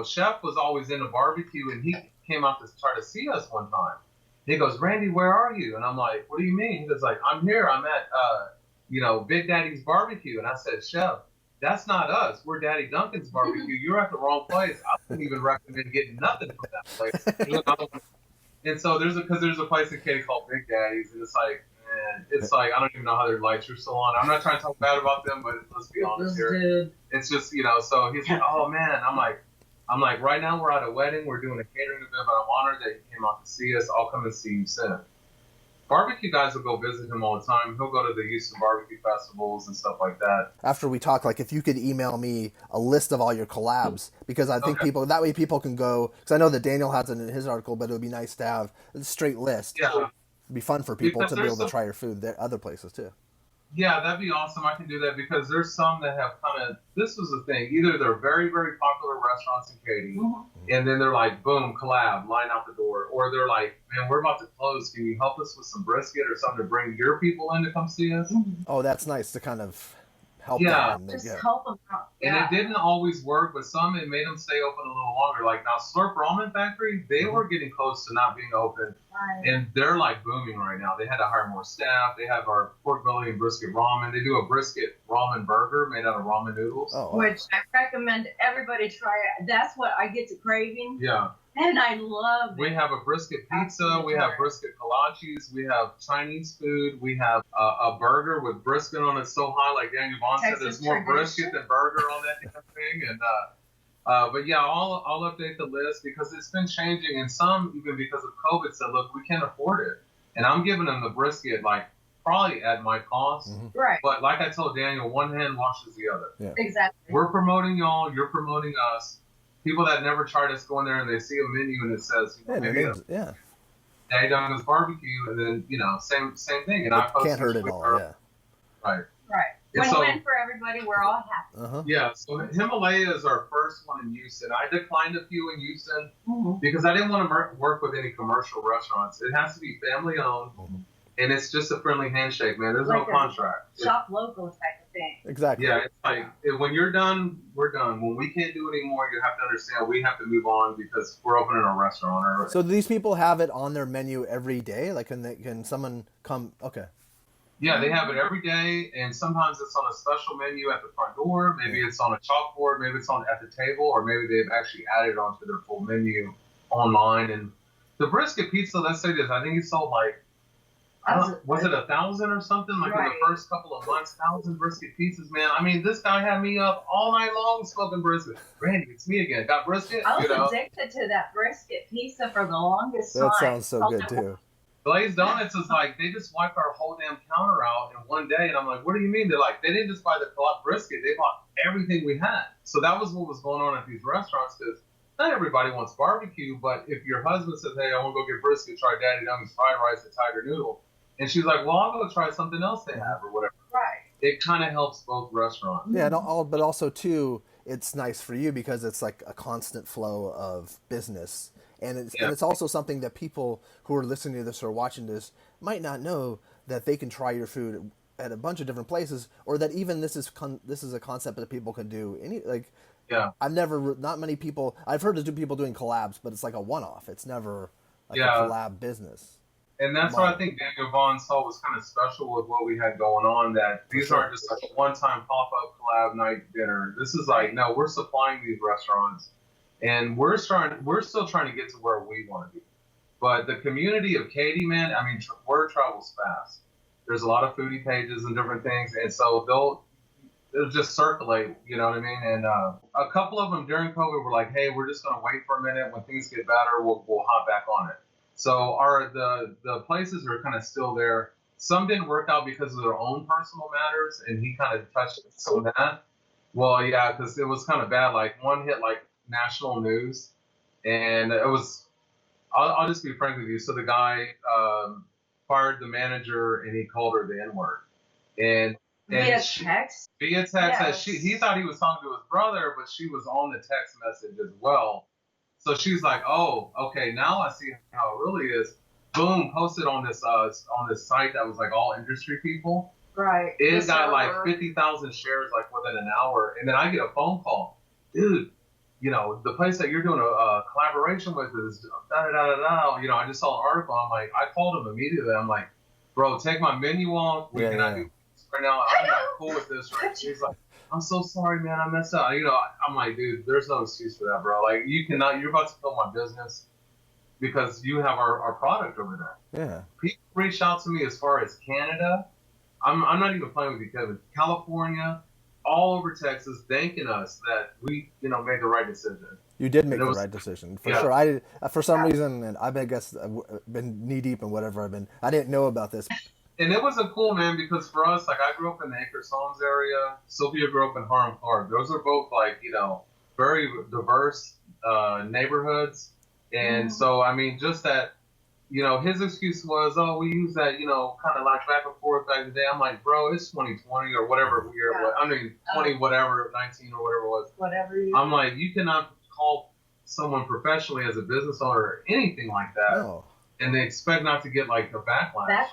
Chef was always into barbecue, and he came out to try to see us one time. He goes, Randy, where are you? And I'm like, what do you mean? He goes, like, I'm here. I'm at, Big Daddy's Barbecue. And I said, Chef, that's not us. We're Daddy Duncan's Barbecue. You're at the wrong place. I wouldn't even recommend getting nothing from that place. And so there's a place in Katy called Big Daddy's, and it's like I don't even know how their lights are still on. I'm not trying to talk bad about them, but let's be honest here. It's just so he's like, oh man, I'm like right now we're at a wedding, we're doing a catering event, but I'm honored that he came out to see us. I'll come and see you soon. Barbecue guys will go visit him all the time. He'll go to the Houston barbecue festivals and stuff like that. After we talk, like if you could email me a list of all your collabs, because I think that way people can go, because I know that Daniel has it in his article, but it would be nice to have a straight list. Yeah. It'd be fun for people to be able to try your food there, other places too. Yeah, that'd be awesome. I can do that because there's some that have kind of, this was the thing, either they're very, very popular restaurants in Katy, and then they're like, boom, collab, line out the door. Or they're like, man, we're about to close. Can you help us with some brisket or something to bring your people in to come see us? Oh, that's nice to kind of help them. Just help them out. And it didn't always work, but some, it made them stay open a little longer. Like now, Slurp Ramen Factory, they were getting close to not being open. Right. And they're like booming right now. They had to hire more staff. They have our pork belly and brisket ramen. They do a brisket ramen burger made out of ramen noodles. Oh, wow. Which I recommend everybody try it. That's what I get to craving. Yeah. And I love it. We have a brisket pizza. We have brisket kolaches. We have Chinese food. We have a burger with brisket on it so high, like Daniel Vaughn said, there's more brisket than burger on that damn thing. And but yeah, I'll update the list because it's been changing, and some even because of COVID said, look, we can't afford it, and I'm giving them the brisket like probably at my cost. Right. But like I told Daniel, one hand washes the other. Yeah. Exactly. We're promoting y'all. You're promoting us. People that never tried us go in there and they see a menu and it says, Daddy Duncan's Barbecue, and then same thing. And I can't hurt it all. Yeah. Right. Win-win for everybody. We're all happy. Yeah. So Himalaya is our first one in Houston. I declined a few in Houston because I didn't want to work with any commercial restaurants. It has to be family owned, and it's just a friendly handshake, man. There's like no contract. Shop local type of thing. Exactly. Yeah, it's like when you're done, we're done. When we can't do it anymore, you have to understand we have to move on because we're opening a restaurant. So do these people have it on their menu every day? Like, can someone come? Okay. Yeah, they have it every day, and sometimes it's on a special menu at the front door. Maybe it's on a chalkboard. Maybe it's at the table, or maybe they've actually added it onto their full menu online. And the brisket pizza, let's say this, I think he sold like, was it 1,000 or something? Like in the first couple of months, 1,000 brisket pizzas, man. I mean, this guy had me up all night long smoking brisket. Randy, it's me again. Got brisket? I was addicted to that brisket pizza for the longest time. That sounds so good too. Glazed Donuts is like, they just wiped our whole damn counter out in one day. And I'm like, what do you mean? They're like, they didn't just buy the brisket. They bought everything we had. So that was what was going on at these restaurants because not everybody wants barbecue, but if your husband says, hey, I want to go get brisket, try Daddy Duncan's fried rice and tiger noodle, and she's like, well, I'll go try something else they have or whatever. Right. It kind of helps both restaurants. Yeah, but also too, it's nice for you because it's like a constant flow of business, and it's also something that people who are listening to this or watching this might not know, that they can try your food at a bunch of different places, or that even this is a concept that people can do Yeah. Not many people, I've heard of people doing collabs, but it's like a one-off. It's never like a Yeah. collab business. And that's what I think Daniel Vaughn saw was kind of special with what we had going on, that these aren't just like a one-time pop-up collab night dinner. This is like, no, we're supplying these restaurants, and we're still trying to get to where we want to be. But the community of Katy, man, I mean, word travels fast. There's a lot of foodie pages and different things, and so they'll just circulate, you know what I mean? And a couple of them during COVID were like, hey, we're just going to wait for a minute. When things get better, we'll hop back on it. So the places are kind of still there. Some didn't work out because of their own personal matters, and he kind of touched on that. Well, yeah, because it was kind of bad. Like one hit like national news, and it was. I'll just be frank with you. So the guy fired the manager, and he called her the N-word, and Via text. Via text. Yes. He thought he was talking to his brother, but she was on the text message as well. So she's like, "Oh, okay, now I see how it really is." Boom, posted on this site that was like all industry people. Right. It got like 50,000 shares like within an hour, and then I get a phone call, dude. You know, the place that you're doing a collaboration with is da da da da da. You know, I just saw an article. I'm like, I called him immediately. I'm like, bro, take my menu off. We cannot do this right now. I'm not cool with this. Right? He's like, I'm so sorry, man. I messed up. You know, I'm like, dude, there's no excuse for that, bro. Like, you cannot. You're about to kill my business because you have our product over there. Yeah. People reach out to me as far as Canada. I'm not even playing with you, Kevin. California, all over Texas, thanking us that we, you know, made the right decision. You did make the right decision, for sure. I for some reason, and I guess I've been knee deep in whatever I didn't know about this. And it was a cool, man, because for us, like, I grew up in the Acres Homes area. Sylvia grew up in Harlem Park. Those are both, like, you know, very diverse neighborhoods. And so, I mean, just that, you know, his excuse was, oh, we use that, you know, kind of like back and forth back in the day. I'm like, bro, it's 2020 or whatever year. Yeah. I mean, 20 whatever, 19 or whatever it was. Whatever you I'm like, you cannot call someone professionally as a business owner or anything like that. No. And they expect not to get, like, a backlash.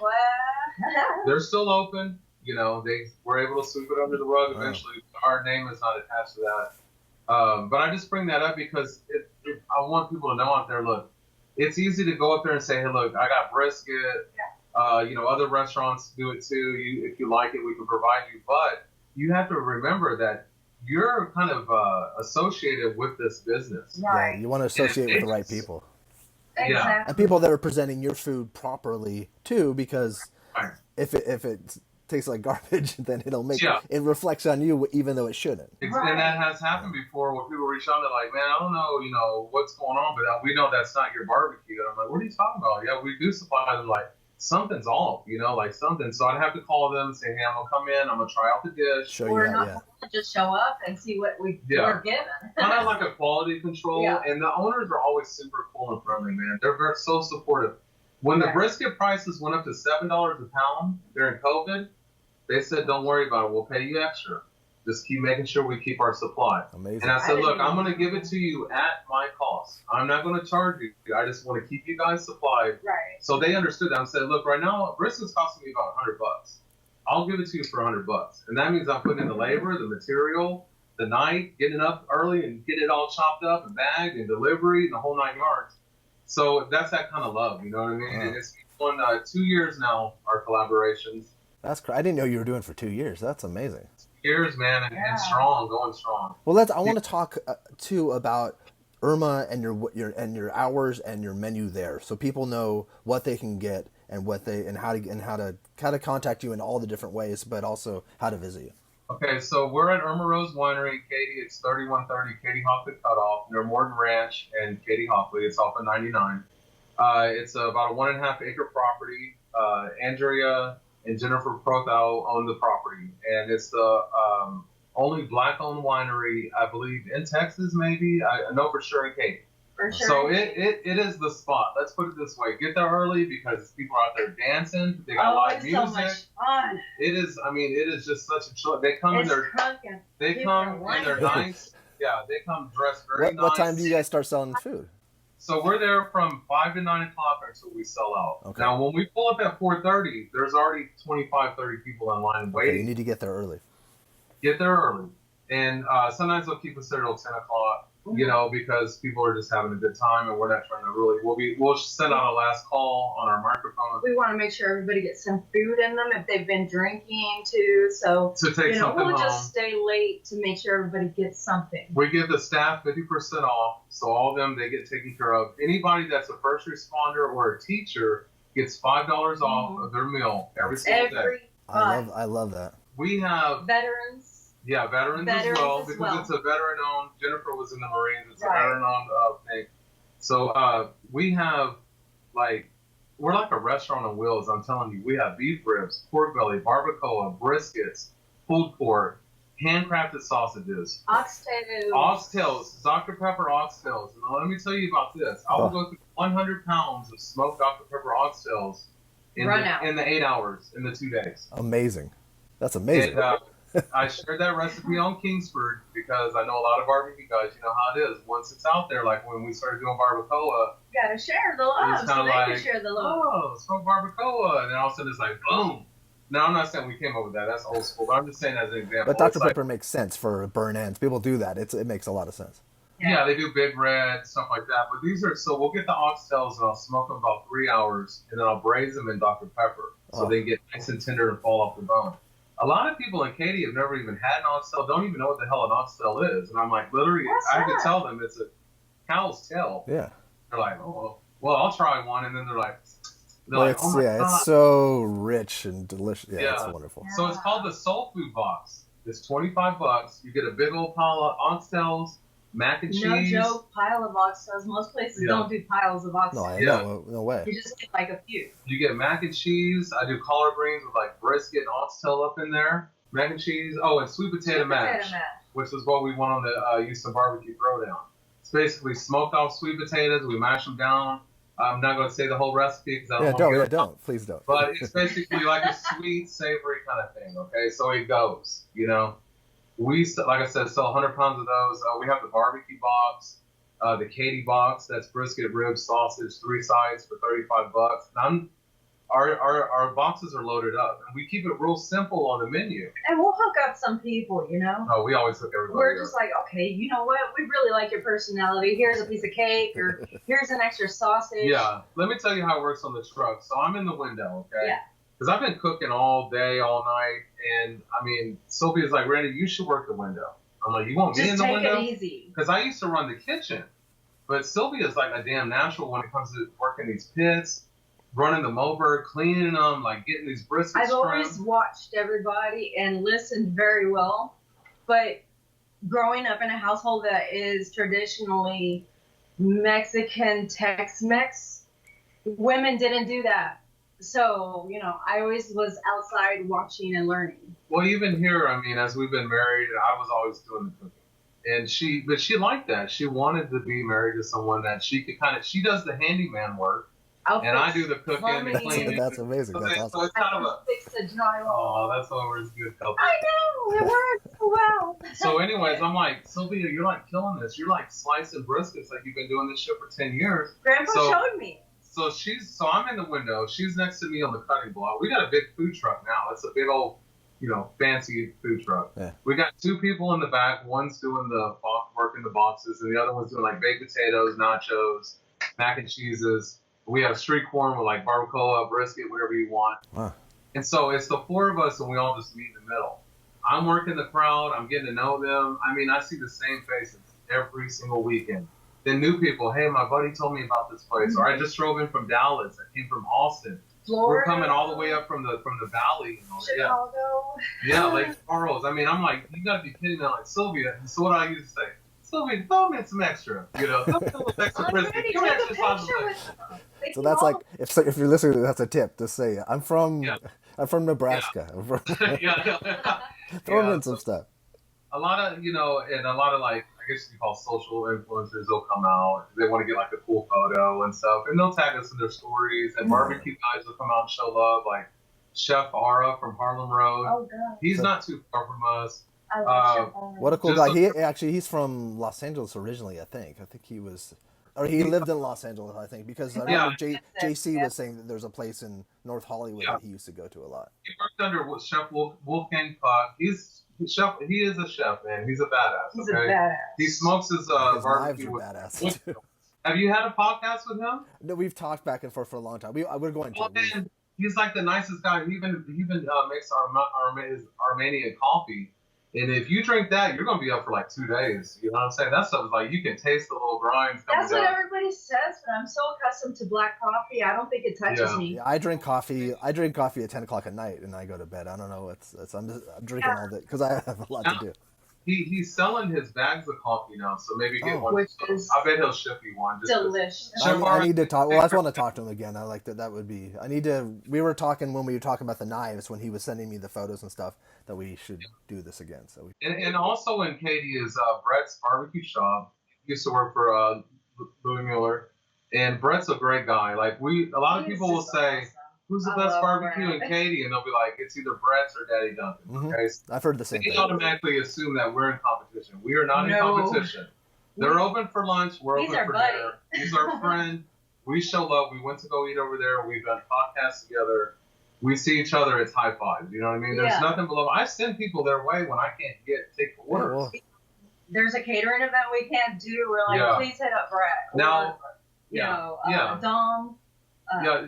They're still open. You know, they were able to sweep it under the rug eventually. Our name is not attached to that. But I just bring that up because I want people to know out there, look, it's easy to go up there and say, hey, look, I got brisket. You know, other restaurants do it too. If you like it, we can provide you. But you have to remember that you're kind of associated with this business. Right. Yeah, you want to associate with the right people. Exactly. Yeah. And people that are presenting your food properly too, because if it tastes like garbage, then it'll make it reflects on you, even though it shouldn't. Right. And that has happened before, where people reach out and they're like, man, I don't know, you know, what's going on, but we know that's not your barbecue. And I'm like, what are you talking about? Yeah, we do supply them. Like, something's off, you know, like something. So I'd have to call them and say, hey, I'm gonna come in, I'm gonna try out the dish. We're not just show up and see what we're given. Kind of like a quality control. And the owners are always super cool and friendly, man. They're so supportive. When the brisket prices went up to $7 a pound during COVID, they said, don't worry about it. We'll pay you extra. Just keep making sure we keep our supply. Amazing. And I said, look, I'm going to give it to you at my cost. I'm not going to charge you. I just want to keep you guys supplied. Right. So they understood that. I said, look, right now, brisket's costing me about $100. I'll give it to you for $100. And that means I'm putting in the labor, the material, the night, getting up early and getting it all chopped up and bagged and delivery and the whole 9 yards. So that's that kind of love, you know what I mean? And it's been 2 years now, our collaborations. That's I didn't know you were doing it for 2 years. That's amazing. Years, man, and strong, going strong. Well, I want to talk too about Irma and your hours and your menu there, so people know what they can get and how to contact you in all the different ways, but also how to visit you. Okay, so we're at Erma Rose Winery, Katy. It's 3130 Katy Hockley Cutoff near Morton Ranch and Katy Hockley. It's off of 99. It's about a 1.5 acre property. Andrea and Jennifer Prothau own the property, and it's the only black-owned winery, I believe, in Texas, maybe. I know for sure in Katy. For sure. So it is the spot. Let's put it this way: get there early because people are out there dancing. They got live it's music. so much fun. It is. I mean, it is just such a chill. They come in their. Crunking. They come in their nice. Yeah, they come dressed very nice. What time do you guys start selling food? So we're there from 5 to 9 o'clock until we sell out. Okay. Now, when we pull up at 4:30, there's already 25, 30 people in line waiting. Okay, you need to get there early. Get there early. And sometimes they'll keep us there till 10 o'clock, you know, because people are just having a good time and we're not trying to really, we'll send out a last call on our microphone. We want to make sure everybody gets some food in them if they've been drinking too. So, to take something we'll home. just stay late to make sure everybody gets something. We give the staff 50% off, so all of them, they get taken care of. Anybody that's a first responder or a teacher gets $5 off of their meal every single day. I love that. We have veterans. Yeah, veterans as well, because it's a veteran-owned. Jennifer was in the Marines. It's a veteran-owned thing. So we have, like, we're like a restaurant on wheels. I'm telling you, we have beef ribs, pork belly, barbacoa, briskets, pulled pork, handcrafted sausages, oxtails, Dr. Pepper oxtails. And let me tell you about this. I will go through 100 pounds of smoked Dr. Pepper oxtails in the 8 hours, in the 2 days. Amazing. That's amazing. And, I shared that recipe on Kingsford because I know a lot of barbecue guys, you know how it is. Once it's out there, like when we started doing barbacoa. You gotta share the love so they can share the love. Oh, smoke barbacoa. And then all of a sudden it's like, boom. Now, I'm not saying we came up with that. That's old school. But I'm just saying as an example. But Dr. Pepper makes sense for burn ends. People do that. It makes a lot of sense. Yeah, they do Big Red, stuff like that. But these are, so we'll get the oxtails and I'll smoke them about 3 hours. And then I'll braise them in Dr. Pepper. So they get nice and tender and fall off the bone. A lot of people in Katy have never even had an oxtail, don't even know what the hell an oxtail is. And I'm like, literally, I have to tell them it's a cow's tail. Yeah. They're like, oh, well, I'll try one. And then they're like, oh my God. It's so rich and delicious. Yeah, it's wonderful. Yeah. So it's called the Soul Food Box. It's $25. You get a big old pile of oxtails, mac and cheese. No joke, pile of oxtails. Most places don't do piles of oxtails. No way. You just get like a few. You get mac and cheese. I do collard greens with like brisket and oxtail up in there. Mac and cheese. Oh, and sweet potato mash, which is what we want on the Houston Barbecue Throwdown. It's basically smoked off sweet potatoes. We mash them down. I'm not going to say the whole recipe because I don't want to Please don't. But it's basically like a sweet, savory kind of thing, okay? So it goes, you know. We, like I said, sell 100 pounds of those. We have the barbecue box, the Katy box. That's brisket, ribs, sausage, 3 sides for $35. Our boxes are loaded up, and we keep it real simple on the menu. And we'll hook up some people, you know. Oh, we always hook everybody We're just like, okay, you know what? We really like your personality. Here's a piece of cake, or here's an extra sausage. Yeah. Let me tell you how it works on the truck. So I'm in the window, okay? Yeah. Because I've been cooking all day, all night, and I mean, Sylvia's like, Randy, you should work the window. I'm like, you want me in the window? Just take it easy. Because I used to run the kitchen, but Sylvia's like a damn natural when it comes to working these pits, running the mower, cleaning them, like getting these briskets. I've always watched everybody and listened very well, but growing up in a household that is traditionally Mexican Tex-Mex, women didn't do that. So, you know, I always was outside watching and learning. Well, even here, I mean, as we've been married, I was always doing the cooking. And she liked that. She wanted to be married to someone that she could she does the handyman work. And I do the cooking and cleaning. That's amazing. That's awesome. So it's kind of fix the drywall. Oh, that's why we're good couple. I know, it works so well. So anyways, I'm like, Sylvia, you're like killing this. You're like slicing briskets like you've been doing this shit for 10 years. Grandpa showed me. So I'm in the window. She's next to me on the cutting block. We got a big food truck now. It's a big old, you know, fancy food truck. Yeah. We got 2 people in the back. One's doing the work in the boxes, and the other one's doing like baked potatoes, nachos, mac and cheeses. We have street corn with like barbacoa, brisket, whatever you want. Wow. And so it's the 4 of us, and we all just meet in the middle. I'm working the crowd. I'm getting to know them. I mean, I see the same faces every single weekend. Then new people, hey, my buddy told me about this place. Or I just drove in from Dallas. I came from Austin. Florida. We're coming all the way up from the valley. You know? Chicago. Yeah, Lake Charles. I mean, I'm like, you got to be kidding me. I'm like, Sylvia. And so what I used to say, Sylvia, throw me some extra. You know, throw me a little extra brisket. Give me extra sausage. So that's like, if you're listening, that's a tip. Just say, I'm from Nebraska. Yeah. Throw in some stuff. a lot of, and a lot of like, I guess you call social influencers, they'll come out. They want to get like a cool photo and stuff, and they'll tag us in their stories. And Yeah. barbecue guys will come out and show love, like Chef Ara from Harlem Road. Oh god, He's So- not too far from us. I love Chef Randy. What a cool Just guy. He's from Los Angeles originally, I think. I think he was, or he lived in Los Angeles, I think, because I Yeah. remember JC was saying that there's a place in North Hollywood Yeah. that he used to go to a lot. He worked under Chef Wolfgang Puck. He is a chef, man. He's a badass. He's Okay, a badass. he smokes his His knives barbecue are with. badass too. Have you had a podcast with him? No, we've talked back and forth for a long time. We're going to. Oh man, he's like the nicest guy. He even makes his Armenian coffee. And if you drink that, you're gonna be up for like 2 days. You know what I'm saying? That stuff is like you can taste the little grinds coming That's what down. everybody says, but I'm so accustomed to black coffee, I don't think it touches Yeah. me. Yeah, I drink coffee at 10 o'clock at night, and I go to bed. I don't know. I'm drinking all day because I have a lot to do. He's selling his bags of coffee now, so maybe get one. Which is I bet he'll ship you one. Just 'cause- delicious. Chef I need to talk. Well, I just want to talk to him again. I like that. That would be. I need to. We were talking when we were talking about the knives when he was sending me the photos and stuff that we should do this again. So And also in Katy is Brett's barbecue shop. He used to work for Louis Mueller, and Brett's a great guy. Like a lot of He's people will just say, awesome. "Who's the I best love barbecue in Brett. Katy?" And they'll be like, "It's either Brett's or Daddy Duncan." Mhm. Okay, I've heard the same they thing. automatically assume that we're in competition. We are not in No. competition. They're open for lunch. We're He's open our for buddy. dinner. He's our friend. We show love. We went to go eat over there. We've done podcasts together. We see each other. It's high fives. You know what I mean? There's Yeah. nothing below. I send people their way when I can't take the Yeah, order. well, There's a catering event we can't do. We're like, Yeah. please hit up Brett. Now- Or, you yeah, know, yeah. Dom.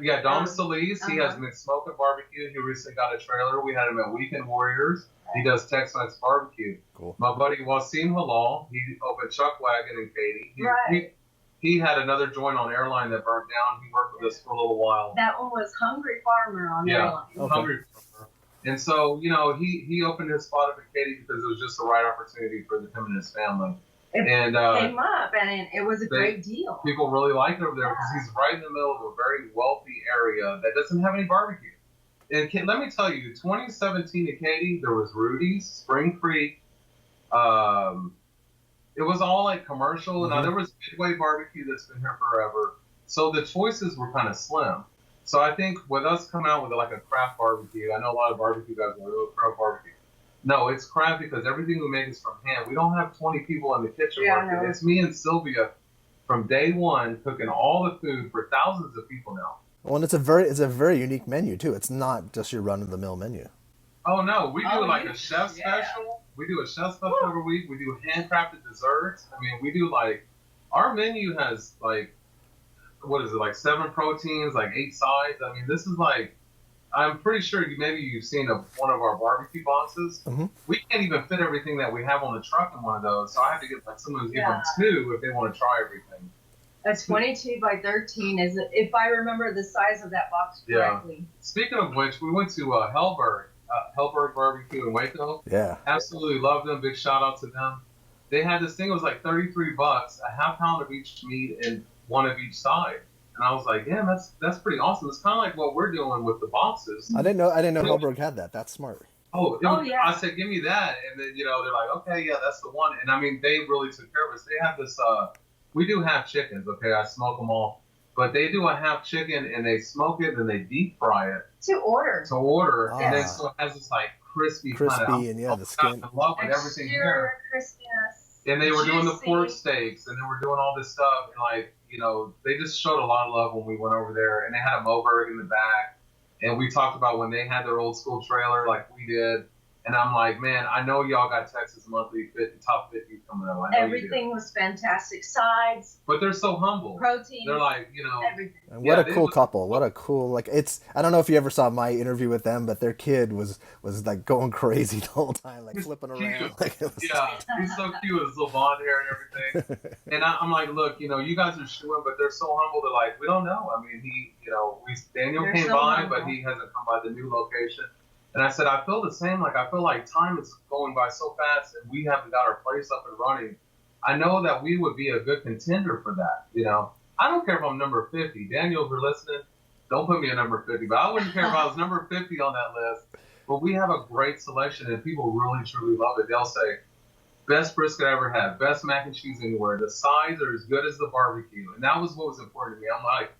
Yeah, Dom Solis, he has uh-huh. been smoking barbecue. He recently got a trailer. We had him at Weekend Warriors. He does Tex-Mex barbecue. cool. My buddy Wasim Halal, he opened Chuck Wagon in Katy. Right. He had another joint on Airline that burnt down. He worked with us for a little while. That one was Hungry Farmer on Yeah. Airline. Okay. Hungry for her. And so, he opened his spot up in Katy because it was just the right opportunity for him and his family. It And came up, and it was a great deal. people really like it over there because he's right in the middle of a very wealthy area that doesn't have any barbecue. And let me tell you, 2017 in Katy, there was Rudy's, Spring Creek. It was all like commercial. Mhm. Now there was Midway Barbecue that's been here forever. So the choices were kind of slim. So I think with us coming out with like a craft barbecue, I know a lot of barbecue guys are like, craft barbecue. No, it's craft because everything we make is from hand. We don't have 20 people in the kitchen Yeah, working. no. It's me and Sylvia from day one cooking all the food for thousands of people now. Well, and it's a very unique menu too. It's not just your run of the mill menu. Oh no, we do Oh, like you- a chef yeah. special. We do a chef special every week. We do handcrafted desserts. I mean, we do like our menu has like what is it, like 7 proteins, like 8 sides. I mean, this is like I'm pretty sure maybe you've seen one of our barbecue boxes. Mhm. We can't even fit everything that we have on the truck in one of those, so I have to get like someone to give Yeah. them 2 if they want to try everything. A 22 by 13 is, if I remember the size of that box Yeah. correctly. Speaking of which, we went to Hellberg Barbecue in Waco. Yeah. Absolutely love them. Big shout out to them. They had this thing. It was like $33, a half pound of each meat and 1 of each side. And I was like, yeah, that's pretty awesome. It's kind of like what we're doing with the boxes. I didn't know Hellberg had that. That's smart. Oh, Yeah. I said, give me that. And then, they're like, okay, yeah, that's the one. And I mean, they really took care of us. They have this, we do half chickens, okay? I smoke them all. But they do a half chicken and they smoke it and they deep fry it To order. to order. And then Ah. so it has this like crispy Crispy kind of, and yeah, the skin. I love it, everything here. Exterior crispiness. And they were doing the Juicy. pork steaks, and they were doing all this stuff, and like, they just showed a lot of love when we went over there, and they had a Moberg in the back, and we talked about when they had their old school trailer like we did, and I'm like, man, I know y'all got Texas Monthly top 50 coming up. I know Everything was fantastic. Sides, but they're so humble. protein, They're like, everything. And Yeah, what a they cool look- couple. What a cool, like, it's, I don't know if you ever saw my interview with them, but their kid was like going crazy the whole time, like He's flipping cute. around. Like, it was, yeah, he's so cute with his little blonde hair and everything. And I'm like, look, you guys are shooing, but they're so humble. They're like, we don't know. I mean, Daniel They're came so by, humble. but he hasn't come by the new location. And I said, I feel the same. Like, I feel like time is going by so fast, and we haven't got our place up and running. I know that we would be a good contender for that. I don't care if I'm number 50. Daniel, if you're listening, don't put me at number 50. But I wouldn't care if I was number 50 on that list. But we have a great selection, and people really, truly love it. They'll say, best brisket I ever had, best mac and cheese anywhere. The sides are as good as the barbecue. And that was what was important to me. I'm like,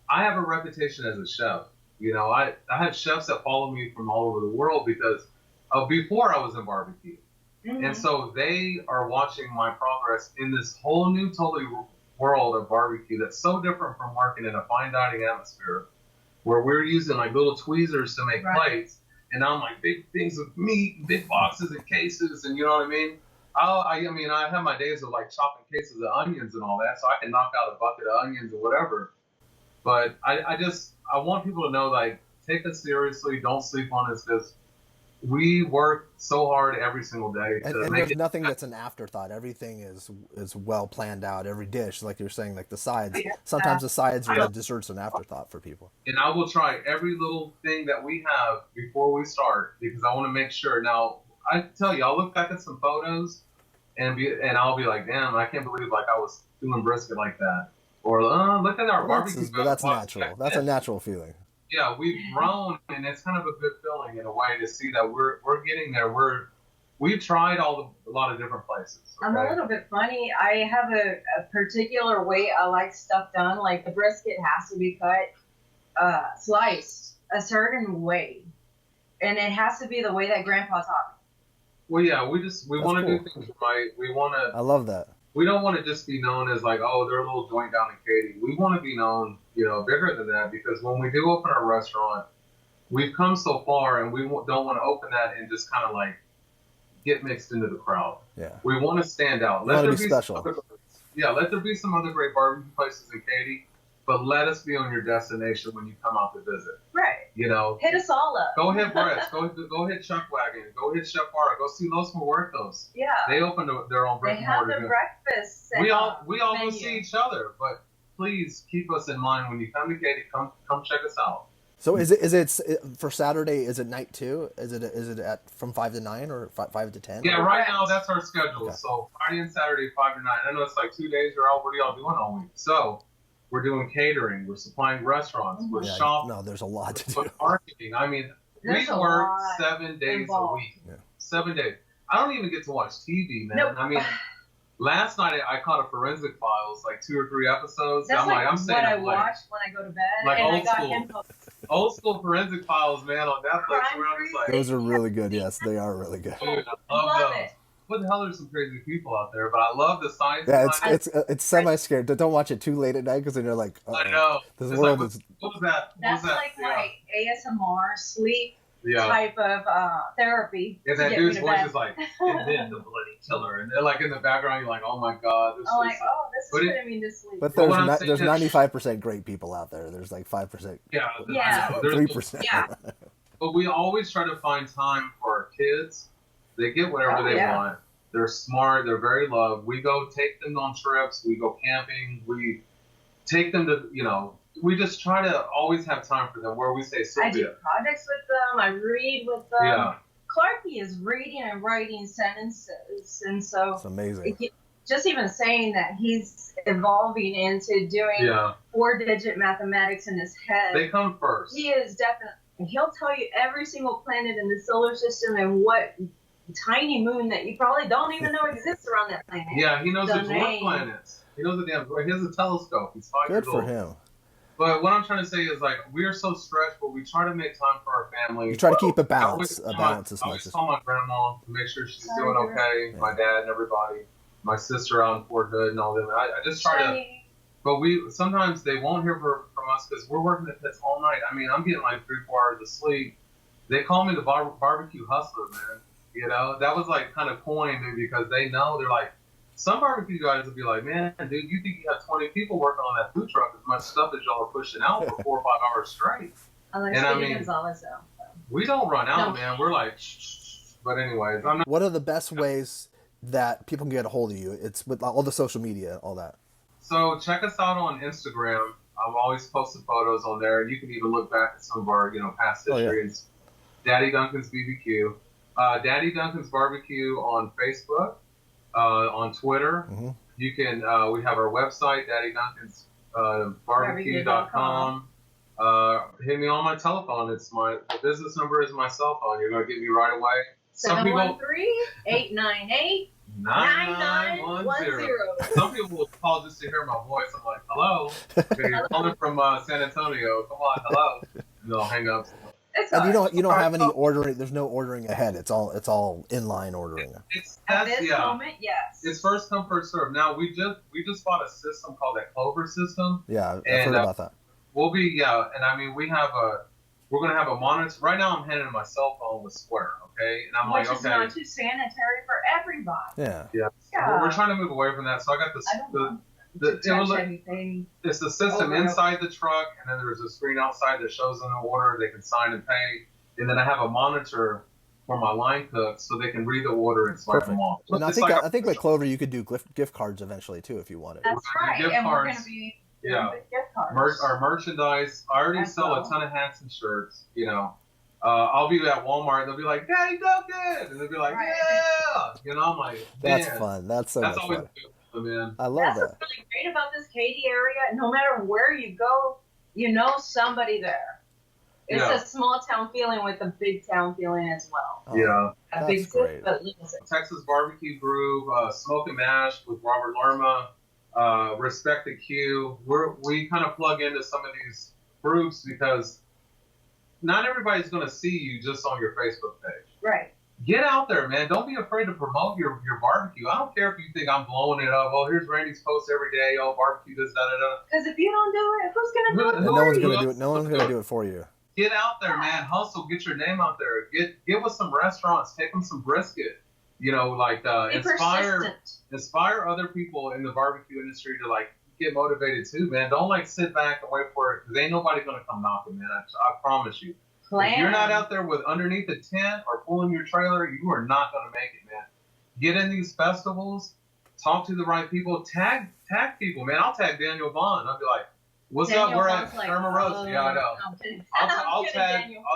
I have a reputation as a chef. You know, I have chefs that follow me from all over the world because before I was in barbecue. Mm-hmm. And so they are watching my progress in this whole new totally world of barbecue that's so different from working in a fine dining atmosphere where we're using like little tweezers to make plates. And I'm like big things of meat, big boxes and cases, and you know what I mean? I mean, I have my days of like chopping cases of onions and all that, so I can knock out a bucket of onions or whatever. But I want people to know, like, take us seriously, don't sleep on us, because we work so hard every single day. And there's nothing that's an afterthought. Everything is well planned out. Every dish, like you're saying, like the sides. Sometimes the sides or the desserts an afterthought for people. And I will try every little thing that we have before we start because I want to make sure. Now, I tell you, I'll look back at some photos and I'll be like, damn, I can't believe like I was doing brisket like that. Or look at our barbecue. But that's natural. That's a natural feeling. Yeah, we've grown, and it's kind of a good feeling in a way to see that we're getting there. We've tried a lot of different places. Okay? I'm a little bit funny. I have a particular way I like stuff done. Like the brisket has to be cut, sliced a certain way, and it has to be the way that Grandpa taught me. Well, yeah, we want to do things right. We want to. I love that. We don't want to just be known as like, oh, they're a little joint down in Katy. We want to be known, bigger than that, because when we do open our restaurant, we've come so far, and we don't want to open that and just kind of like get mixed into the crowd. Yeah. We want to stand out. Let there be special. Let there be some other great barbecue places in Katy, but let us be on your destination when you come out to visit. Right. Hit us all up. Go hit Brett's. Go hit Chuck Wagon. Go hit Chef Ara. Go see Los Muertos. Yeah. They opened their own brick and mortar. They have their breakfast. We all go see each other, but please keep us in mind when you come to Katy. Come check us out. So is it for Saturday? Is it night too? Is it at from 5 to 9 or 5 to 10? Yeah, right now that's our schedule. Okay. So Friday and Saturday 5 to 9. I know it's like 2 days. What are y'all doing all week? So we're doing catering. We're supplying restaurants. We're shopping. No, there's a lot to do. Marketing. I mean, we work 7 days a week. Yeah. 7 days. I don't even get to watch TV, man. Nope. I mean, last night I caught a Forensic Files, like 2 or 3 episodes. That's I'm what I watch when I go to bed. Like and old school. Old school Forensic Files, man, on Netflix. Those are really good. Yes, they are really good. Dude, I love those. What the hell? There's some crazy people out there, but I love the science. Yeah, it's semi-scared. Don't watch it too late at night because then you're like, I know. This world is. What was that? That's like my ASMR sleep type of therapy. And that dude's voice is like, and then the bloody killer, and they're like in the background. You're like, oh my god. This is putting me to sleep. But there's 95% great people out there. There's like 5%. Yeah. 3%. Yeah. But we always try to find time for our kids. They get whatever they want. They're smart. They're very loved. We go take them on trips. We go camping. We take them to, we just try to always have time for them where we say, Sylvia. I do projects with them. I read with them. Yeah. Clarky is reading and writing sentences. And so it's amazing. Just even saying that he's evolving into doing 4-digit mathematics in his head. They come first. He is definitely. He'll tell you every single planet in the solar system and what tiny moon that you probably don't even know exists around that planet. Yeah, he knows the dwarf planets. He knows the damn. He has a telescope. He's 5 years old. Good for him. But what I'm trying to say is, like, we are so stretched, but we try to make time for our family. You try to keep a balance. I always call my grandma to make sure she's doing okay. Yeah. My dad and everybody. My sister out in Fort Hood and all them. I just try to. But sometimes they won't hear from us because we're working the pits all night. I mean, I'm getting like 3-4 hours of sleep. They call me the barbecue hustler, man. That was like kind of coined because they know, they're like, some barbecue guys will be like, man, dude, you think you have 20 people working on that food truck as much stuff as y'all are pushing out for 4 or 5 hours straight. We don't run out, man. We're like, shh. But anyways, What are the best ways that people can get a hold of you? It's with all the social media, all that. So check us out on Instagram. I've always posted photos on there. You can even look back at some of our, past history. It's Daddy Duncan's BBQ. Daddy Duncan's Barbecue on Facebook, on Twitter. Mm-hmm. You can. We have our website, daddyduncans.barbecue.com. Hit me on my telephone. The business number is my cell phone. You're gonna get me right away. 713-898 9910. Some people will call just to hear my voice. I'm like, hello. Okay, you're calling from San Antonio. Come on, hello. And they'll hang up. And you don't have any ordering. There's no ordering ahead. It's all inline ordering. At this moment, yes. It's first come first serve. Now we just bought a system called that Clover system. Yeah, I've heard about that. We'll be and I mean we're gonna have a monitor. Right now I'm handling my cell phone with Square, okay, and I'm Which like, is not too sanitary for everybody. Yeah. We're trying to move away from that. So I got it's the system inside the truck, and then there's a screen outside that shows them the order. They can sign and pay, and then I have a monitor for my line cooks so they can read the order and swipe them off. And I think with Clover you could do gift cards eventually too if you wanted. That's right, and we're going to be doing gift cards. Our merchandise. I already sell a ton of hats and shirts. You know, I'll be at Walmart and they'll be like, "Daddy Duncan," and they'll be like, "Yeah," you know. I'm like, that's fun. That's much fun. Man. I love that. That's what's really great about this Katy area. No matter where you go, you know somebody there. It's a small town feeling with a big town feeling as well. A big city, but listen. Texas Barbecue Groove, Smoke and Mash with Robert Irma, Respect the Q. We kind of plug into some of these groups because not everybody's going to see you just on your Facebook page. Right. Get out there, man. Don't be afraid to promote your barbecue. I don't care if you think I'm blowing it up. Oh, here's Randy's post every day. Oh, barbecue this, da-da-da. Because if you don't do it, who's going to do it no one's going to do it. No one's going to do it for you. Get out there, man. Hustle. Get your name out there. Get with some restaurants. Take them some brisket. You know, like inspire other people in the barbecue industry to like get motivated too, man. Don't like sit back and wait for it because ain't nobody going to come knocking, man. I promise you. If you're not out there with underneath a tent or pulling your trailer, you are not going to make it, man. Get in these festivals, talk to the right people, tag people, man. I'll tag Daniel Vaughn. I'll be like, "What's up? We're at Erma Rose." Yeah, I know. I'll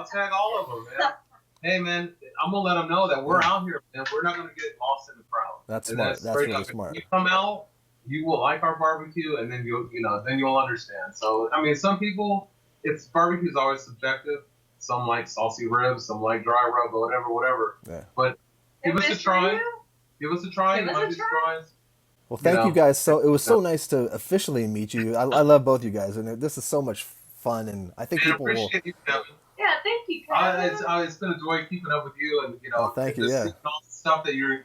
tag all of them, man. Hey, man, I'm gonna let them know that we're out here, man. We're not gonna get lost in the crowd. That's smart. That's really smart. If you come out, you will like our barbecue, and then you'll understand. So, I mean, some people, barbecue is always subjective. Some like saucy ribs, some like dry rub, or whatever. Yeah. But give us a try. Give us a try. Well, thank you guys. So it was so nice to officially meet you. I love both you guys, and this is so much fun. And I think people will. You, Kevin. Yeah, thank you, Kevin. It's been a joy keeping up with you, and thank you. Yeah. All the stuff that you're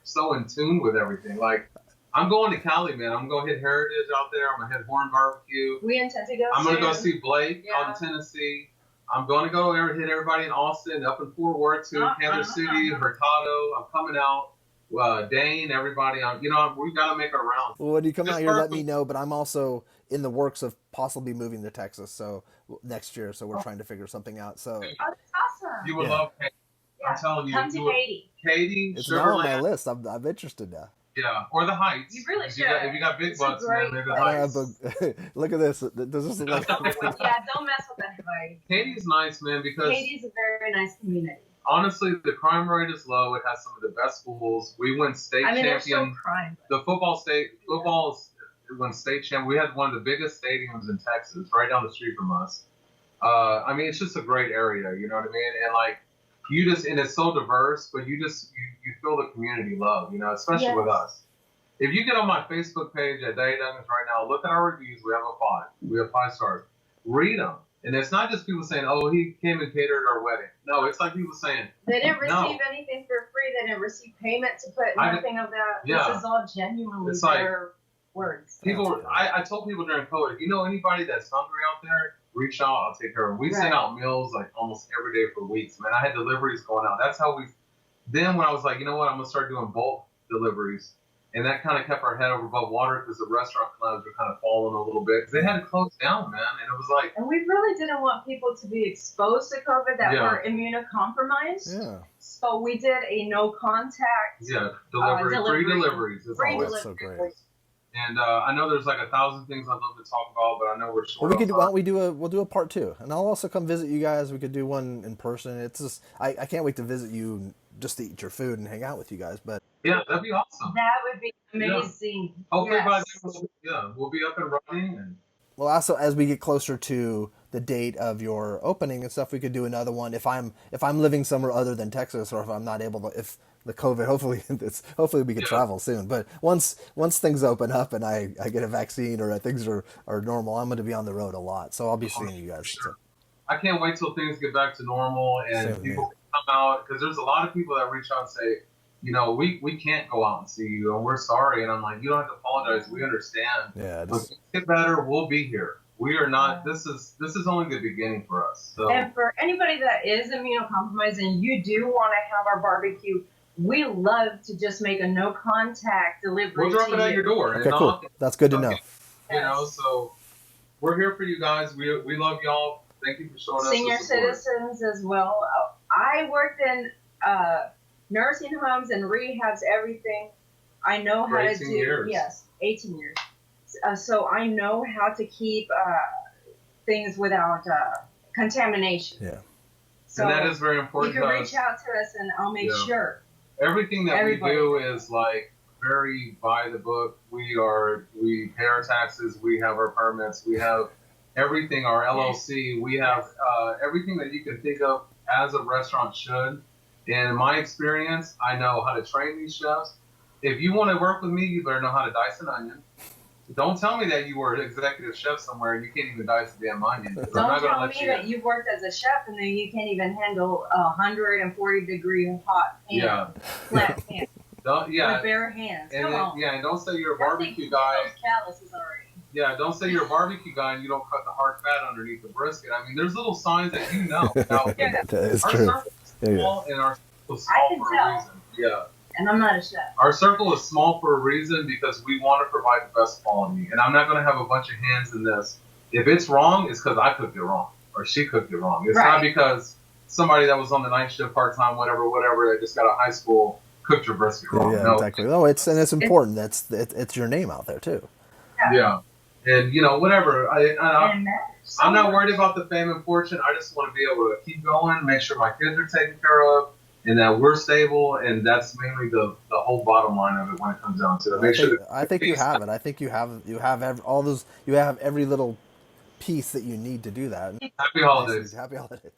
so in tune with everything. Like, I'm going to Cali, man. I'm gonna go hit Heritage out there. I'm gonna hit Horn Barbecue. We intend to go. I'm gonna go see Blake out in Tennessee. I'm going to go hit everybody in Austin, up in Fort Worth, too, Kansas City, Hurtado. I'm coming out. Dane, everybody. We got to make our rounds. Well, when you come out here, let me know. But I'm also in the works of possibly moving to Texas next year. So we're trying to figure something out. So that's awesome. You would love Katy. Yeah. I'm telling you. Come to Katy. Katy, it's now on my list. I'm interested now. Yeah, or the Heights. You really should. If you got big butts, man, maybe the Heights. Look at this. Does this look like? Yeah, don't mess with anybody. Katy's nice, man, because Katy's a very nice community. Honestly, the crime rate is low. It has some of the best schools. We went state champion. So crime. The football went state champion. We had one of the biggest stadiums in Texas, right down the street from us. I mean, it's just a great area. You know what I mean? And like. And it's so diverse, but you feel the community love, especially with us. If you get on my Facebook page at Daddy Duncan's right now, look at our reviews. We have 5. We have 5 stars. Read them. And it's not just people saying, "Oh, he came and catered our wedding." No, it's like people saying, "They didn't receive anything for free. They didn't receive payment to put nothing of that." Yeah. This is all genuinely their words. People, I told people during COVID, if you know anybody that's hungry out there, reach out. I'll take care of them. We sent out meals like almost every day for weeks, man. I had deliveries going out. That's how then when I was like, you know what, I'm going to start doing bulk deliveries. And that kind of kept our head above water because the restaurant clubs were kind of falling a little bit. They had to close down, man. And it was like. And we really didn't want people to be exposed to COVID that were immunocompromised. Yeah. So we did a no contact. Yeah, free deliveries. It's always so great. And I know there's like 1,000 things I'd love to talk about, but I know we're short. Well, we'll do a part 2, and I'll also come visit you guys. We could do one in person. It's just I can't wait to visit you just to eat your food and hang out with you guys. But yeah, that'd be awesome. That would be amazing. Yeah. Hopefully by then we'll be up and running. And well, also as we get closer to the date of your opening and stuff, we could do another one if I'm living somewhere other than Texas, or if I'm not able to, if the COVID. Hopefully we can travel soon. But once things open up and I get a vaccine or things are normal, I'm going to be on the road a lot. So I'll be seeing you guys. Sure. I can't wait till things get back to normal and people can come out, because there's a lot of people that reach out and say, we can't go out and see you and we're sorry. And I'm like, you don't have to apologize. We understand. Yeah. When things get better, we'll be here. We are not. This is only the beginning for us. So. And for anybody that is immunocompromised and you do want to have our barbecue, we love to just make a no contact delivery. We'll drop it at your door. Okay, cool. That's good to know. So we're here for you guys. We love y'all. Thank you for showing us. Senior citizens as well. I worked in nursing homes and rehabs, everything. I know how to do. Years. Yes, 18 years. So I know how to keep things without contamination. Yeah. So and that is very important. You can reach out to us, and I'll make sure. Everything that we do is like very by the book. We pay our taxes. We have our permits. We have everything. Our LLC. We have everything that you can think of as a restaurant should. And in my experience, I know how to train these chefs. If you want to work with me, you better know how to dice an onion. Don't tell me that you were an executive chef somewhere and you can't even dice a damn onion. Don't tell me that you've worked as a chef and then you can't even handle 140-degree hot pan, flat pan, with bare hands. Come on. Yeah, and don't say you're a barbecue guy. Calluses already. Yeah, don't say you're a barbecue guy and you don't cut the hard fat underneath the brisket. I mean, there's little signs that you know. Now, that is true. And our circle is small for a reason. Yeah. And I'm not a chef. Our circle is small for a reason because we want to provide the best quality. And I'm not going to have a bunch of hands in this. If it's wrong, it's because I cooked it wrong or she cooked it wrong. It's not because somebody that was on the night shift, part-time, whatever, that just got out of high school cooked your brisket wrong. Yeah, exactly. No, it's important. It's your name out there too. Yeah. And, whatever. I'm not worried about the fame and fortune. I just want to be able to keep going, make sure my kids are taken care of, and that we're stable, and that's mainly the whole bottom line of it when it comes down to it. I think you have it. I think you have all those. You have every little piece that you need to do that. Happy holidays. Happy holidays.